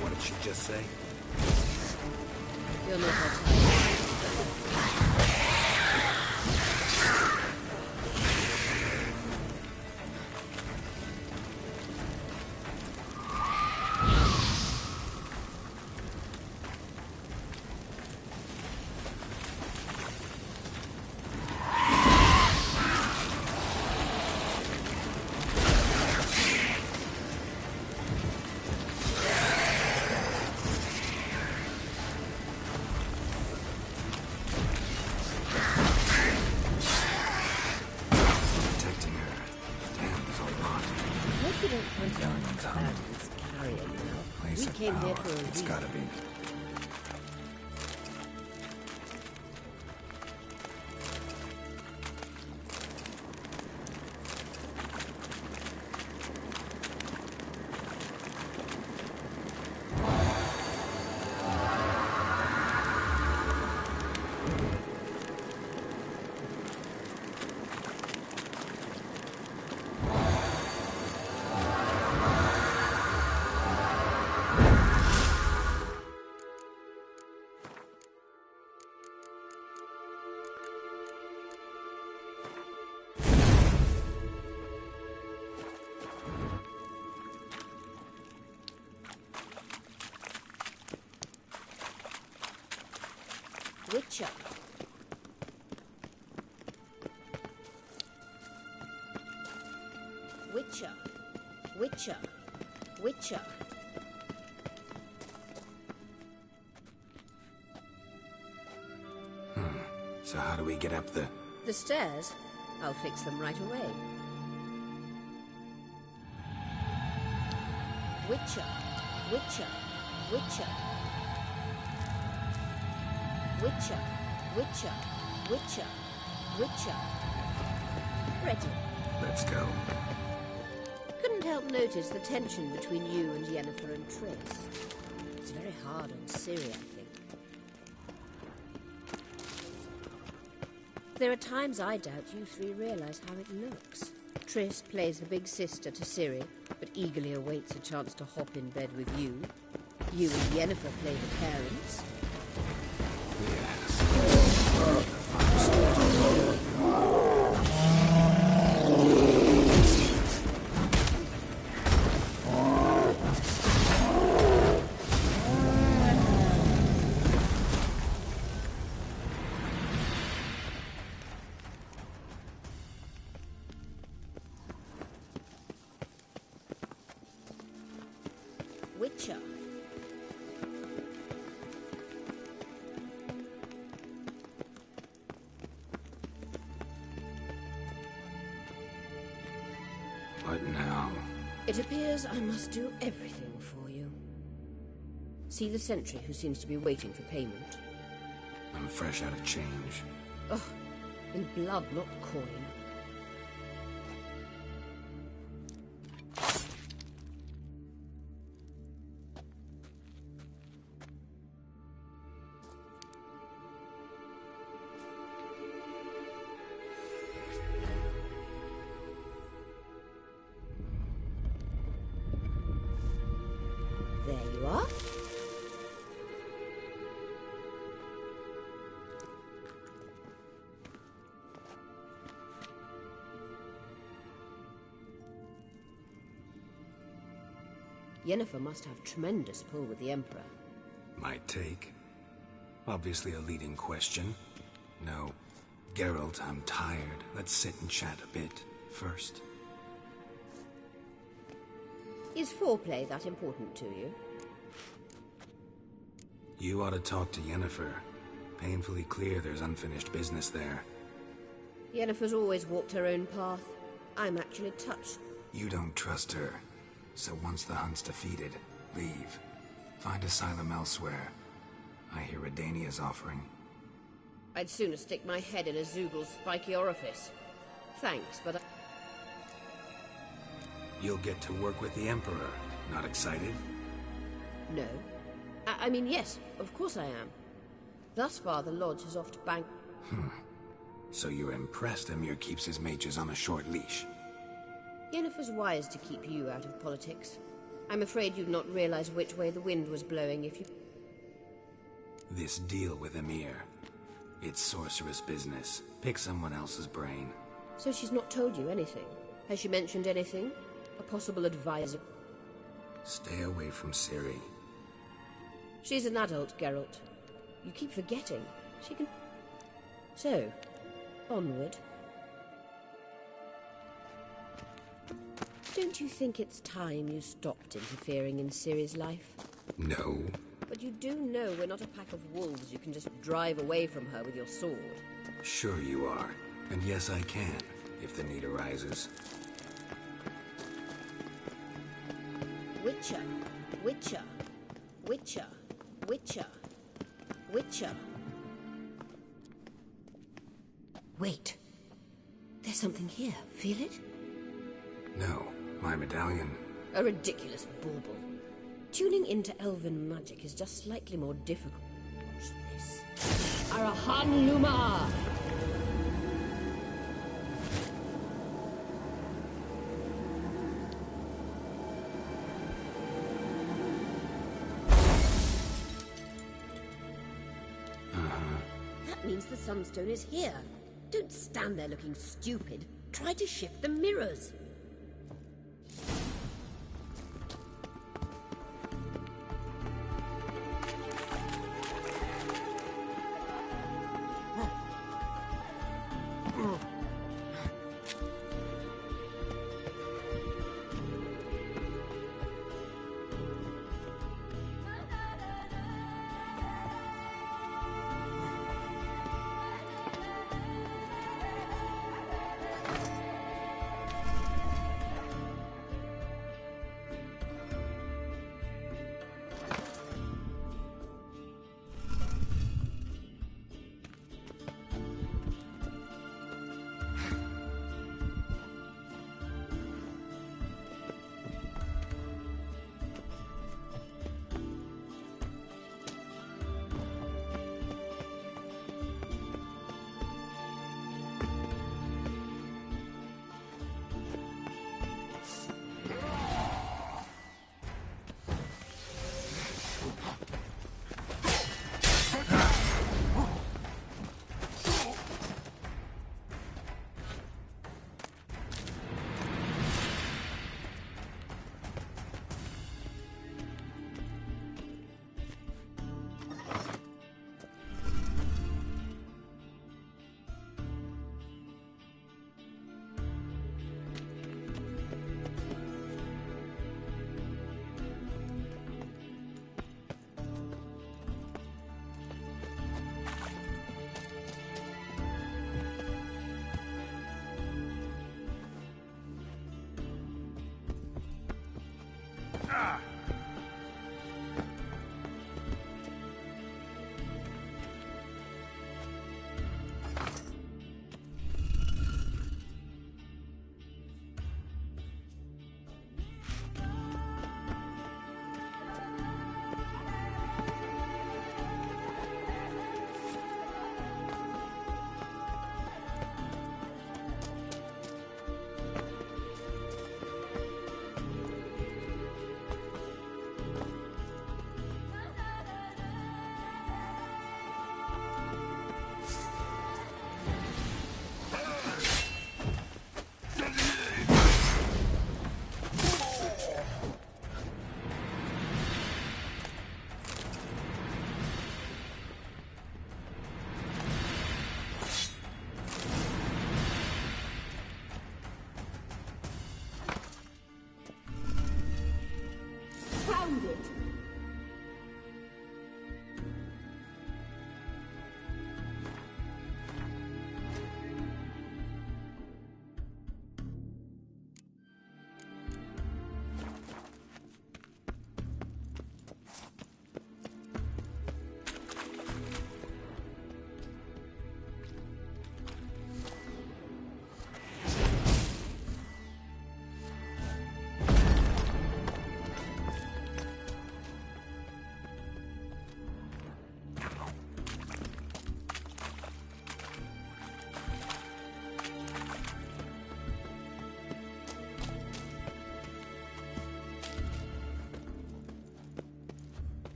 What did she just say? You're not her type. Place of power. It's gotta be. Witcher. Witcher. Witcher. Witcher. So how do we get up the... The stairs? I'll fix them right away. Witcher. Witcher. Witcher. Witcher. Witcher. Witcher. Witcher. Ready. Let's go. Couldn't help notice the tension between you and Yennefer and Triss. It's very hard on Ciri, I think. There are times I doubt you three realize how it looks. Triss plays the big sister to Ciri, but eagerly awaits a chance to hop in bed with you. You and Yennefer play the parents. Witcher. What now? It appears I must do everything for you. See the sentry who seems to be waiting for payment? I'm fresh out of change. Ugh, in blood, not coin. There you are. Yennefer must have tremendous pull with the Emperor. Might take. Obviously a leading question. No. Geralt, I'm tired. Let's sit and chat a bit first. Is foreplay that important to you? You ought to talk to Yennefer. Painfully clear there's unfinished business there. Yennefer's always walked her own path. I'm actually touched. You don't trust her. So once the hunt's defeated, leave. Find asylum elsewhere. I hear Redania's offering. I'd sooner stick my head in a Zoogl's spiky orifice. Thanks, but You'll get to work with the Emperor. Not excited? no. I mean, yes, of course I am. Thus far, the Lodge has offered bank... So you're impressed Emir keeps his mages on a short leash? Yennefer's wise to keep you out of politics. I'm afraid you'd not realize which way the wind was blowing if you... This deal with Emir. It's sorceress business. Pick someone else's brain. So she's not told you anything? Has she mentioned anything? A possible advisor? Stay away from Ciri. She's an adult, Geralt. You keep forgetting. She can... So, onward. Don't you think it's time you stopped interfering in Ciri's life? No. But you do know we're not a pack of wolves you can just drive away from her with your sword. Sure you are. And yes, I can, if the need arises. Witcher, Witcher, Witcher, Witcher, Witcher. Wait. There's something here. Feel it? No. My medallion. A ridiculous bauble. Tuning into elven magic is just slightly more difficult. Watch this. Arahan Luma! That means the Sunstone is here. Don't stand there looking stupid. Try to shift the mirrors.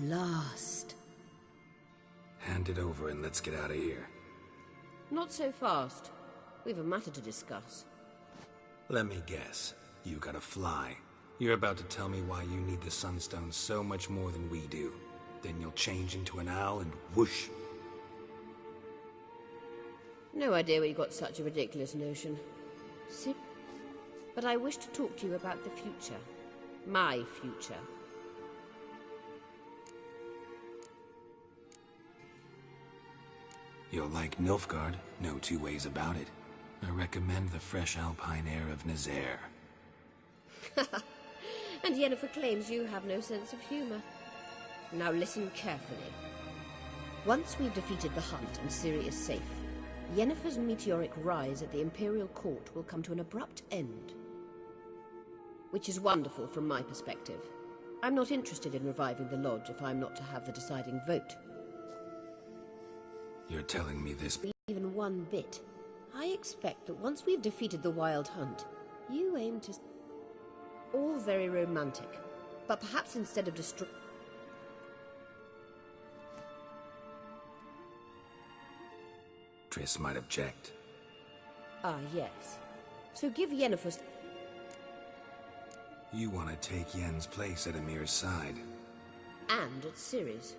last. Hand it over and let's get out of here. Not so fast. We've a matter to discuss. Let me guess. You gotta fly. You're about to tell me why you need the Sunstone so much more than we do. Then you'll change into an owl and whoosh. No idea where you got such a ridiculous notion. But I wish to talk to you about the future. My future. You'll like Nilfgaard, no two ways about it. I recommend the fresh alpine air of Nazaire. And Yennefer claims you have no sense of humor. Now listen carefully. Once we've defeated the Hunt and Ciri is safe, Yennefer's meteoric rise at the Imperial Court will come to an abrupt end. Which is wonderful from my perspective. I'm not interested in reviving the Lodge if I'm not to have the deciding vote. You're telling me this? Even one bit. I expect that once we've defeated the Wild Hunt, you aim to... All very romantic. But perhaps instead of Triss might object. Ah, yes. So give Yennefer... You want to take Yen's place at Emir's side. And at Ciri's.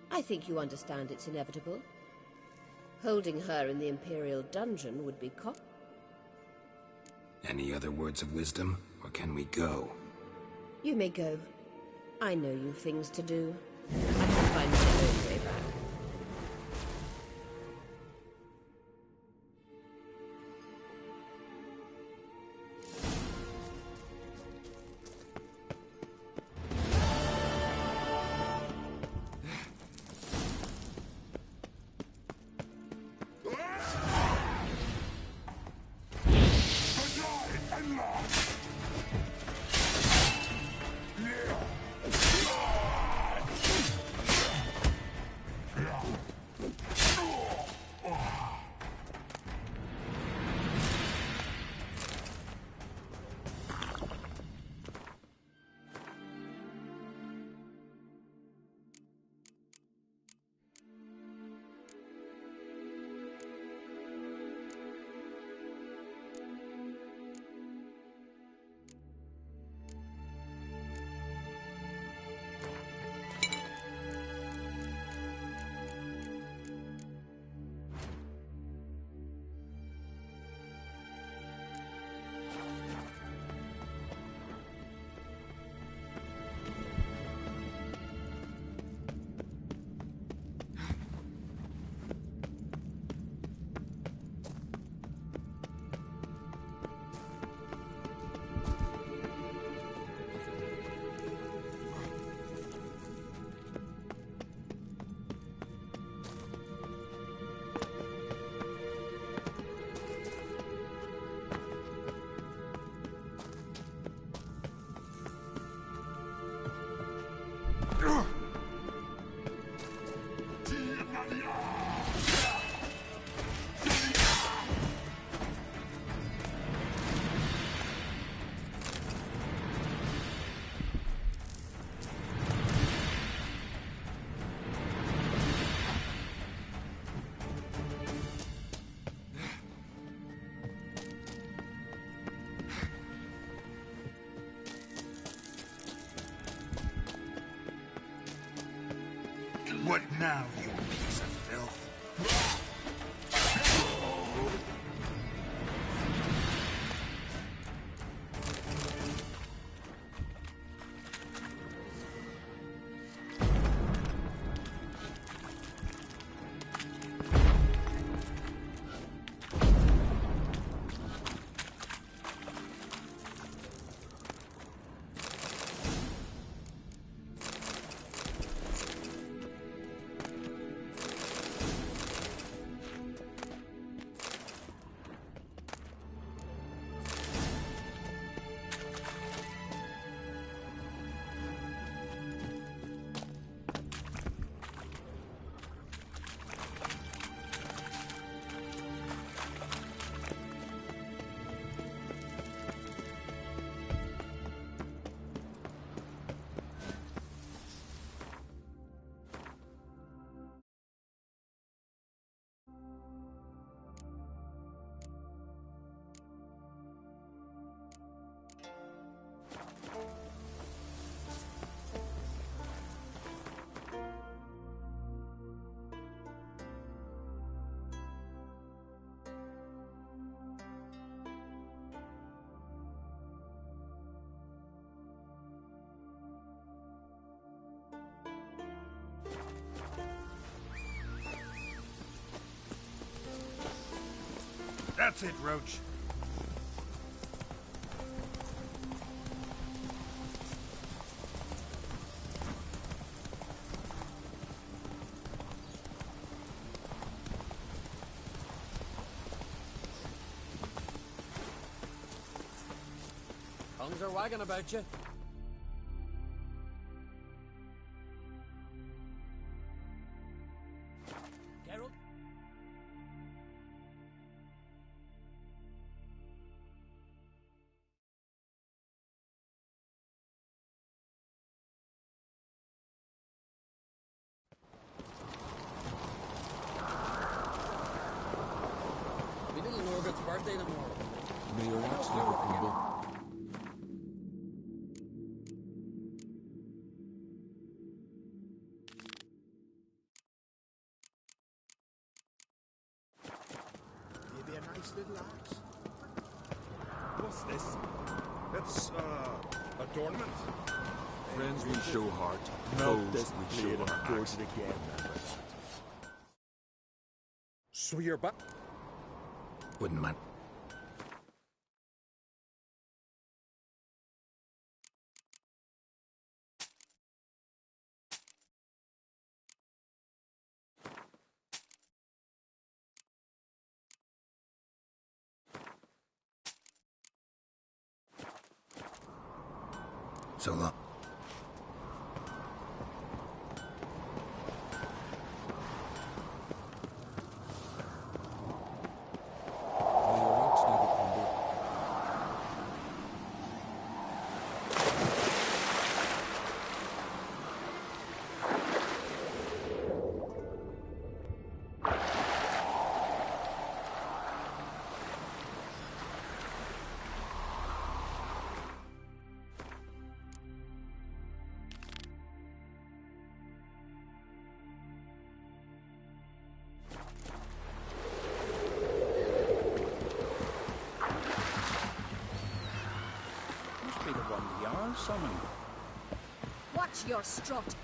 I think you understand it's inevitable. Holding her in the Imperial dungeon would be Any other words of wisdom, or can we go? You may go. I know you've things to do. I can find my own way back. What now, you piece of filth? That's it, Roach. Tongues are wagging about you. Geralt? We little Norbert's birthday tomorrow. May your rocks never crumble. Maybe a nice little axe. What's this? It's, adornment. Friends we show heart, Melt foes this we blade show and our forge axe. it again. So you're back? Wouldn't mind. So long. May your rocks never crumble. Must be the one the Jarl summoned. Watch your strut.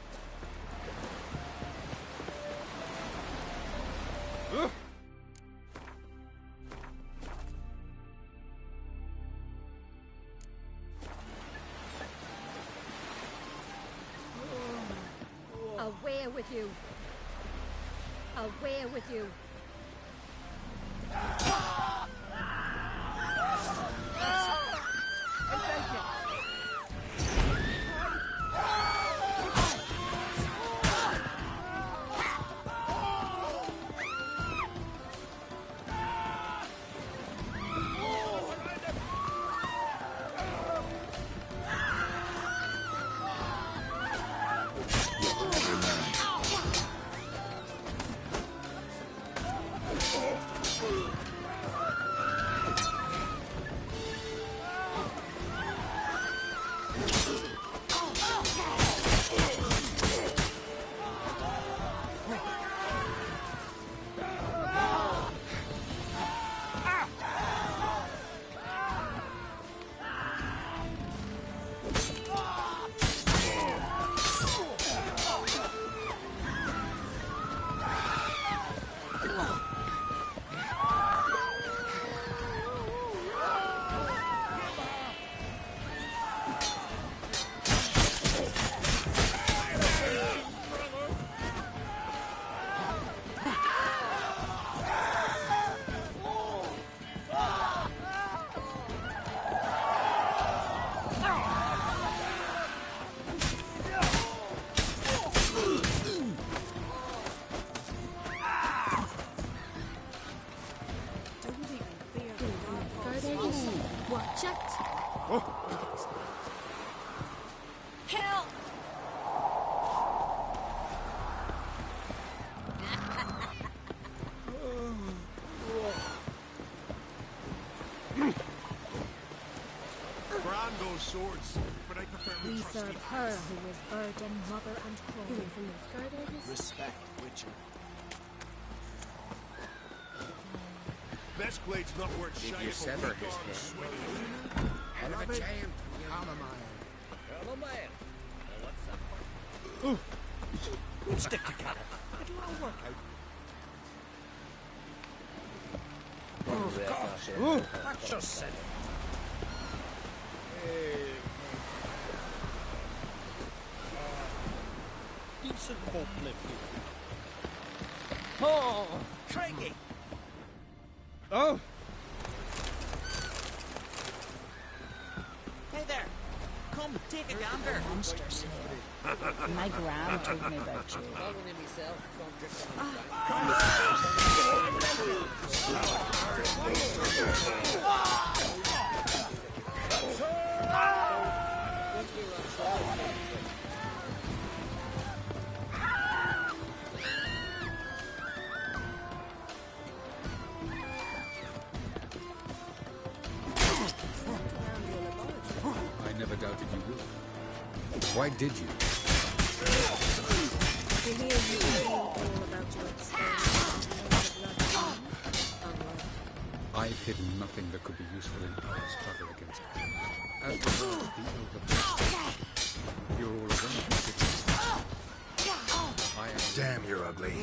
Away with you. Away with you. Watch it. Help! Brando's swords, but I prefer We the serve her who is burden, mother, and crone. Respect, Witcher. Best blade's not worth Did shy you of a sever weak his arm head? swinging. Hell of a giant. Chamomile. What's that? Stick together. It'll all work out. That's just silly. Decent forklift. Oh, Craigie! Oh! Hey there! Come, take a gander. Monsters here. My gran told me about you. I never doubted you would. Why did you? To hear you all about your experiment in the blood. I've hidden nothing that could be useful in our struggle against it. As regards the Elder Blood, you're all alone. I am... Damn, you're ugly.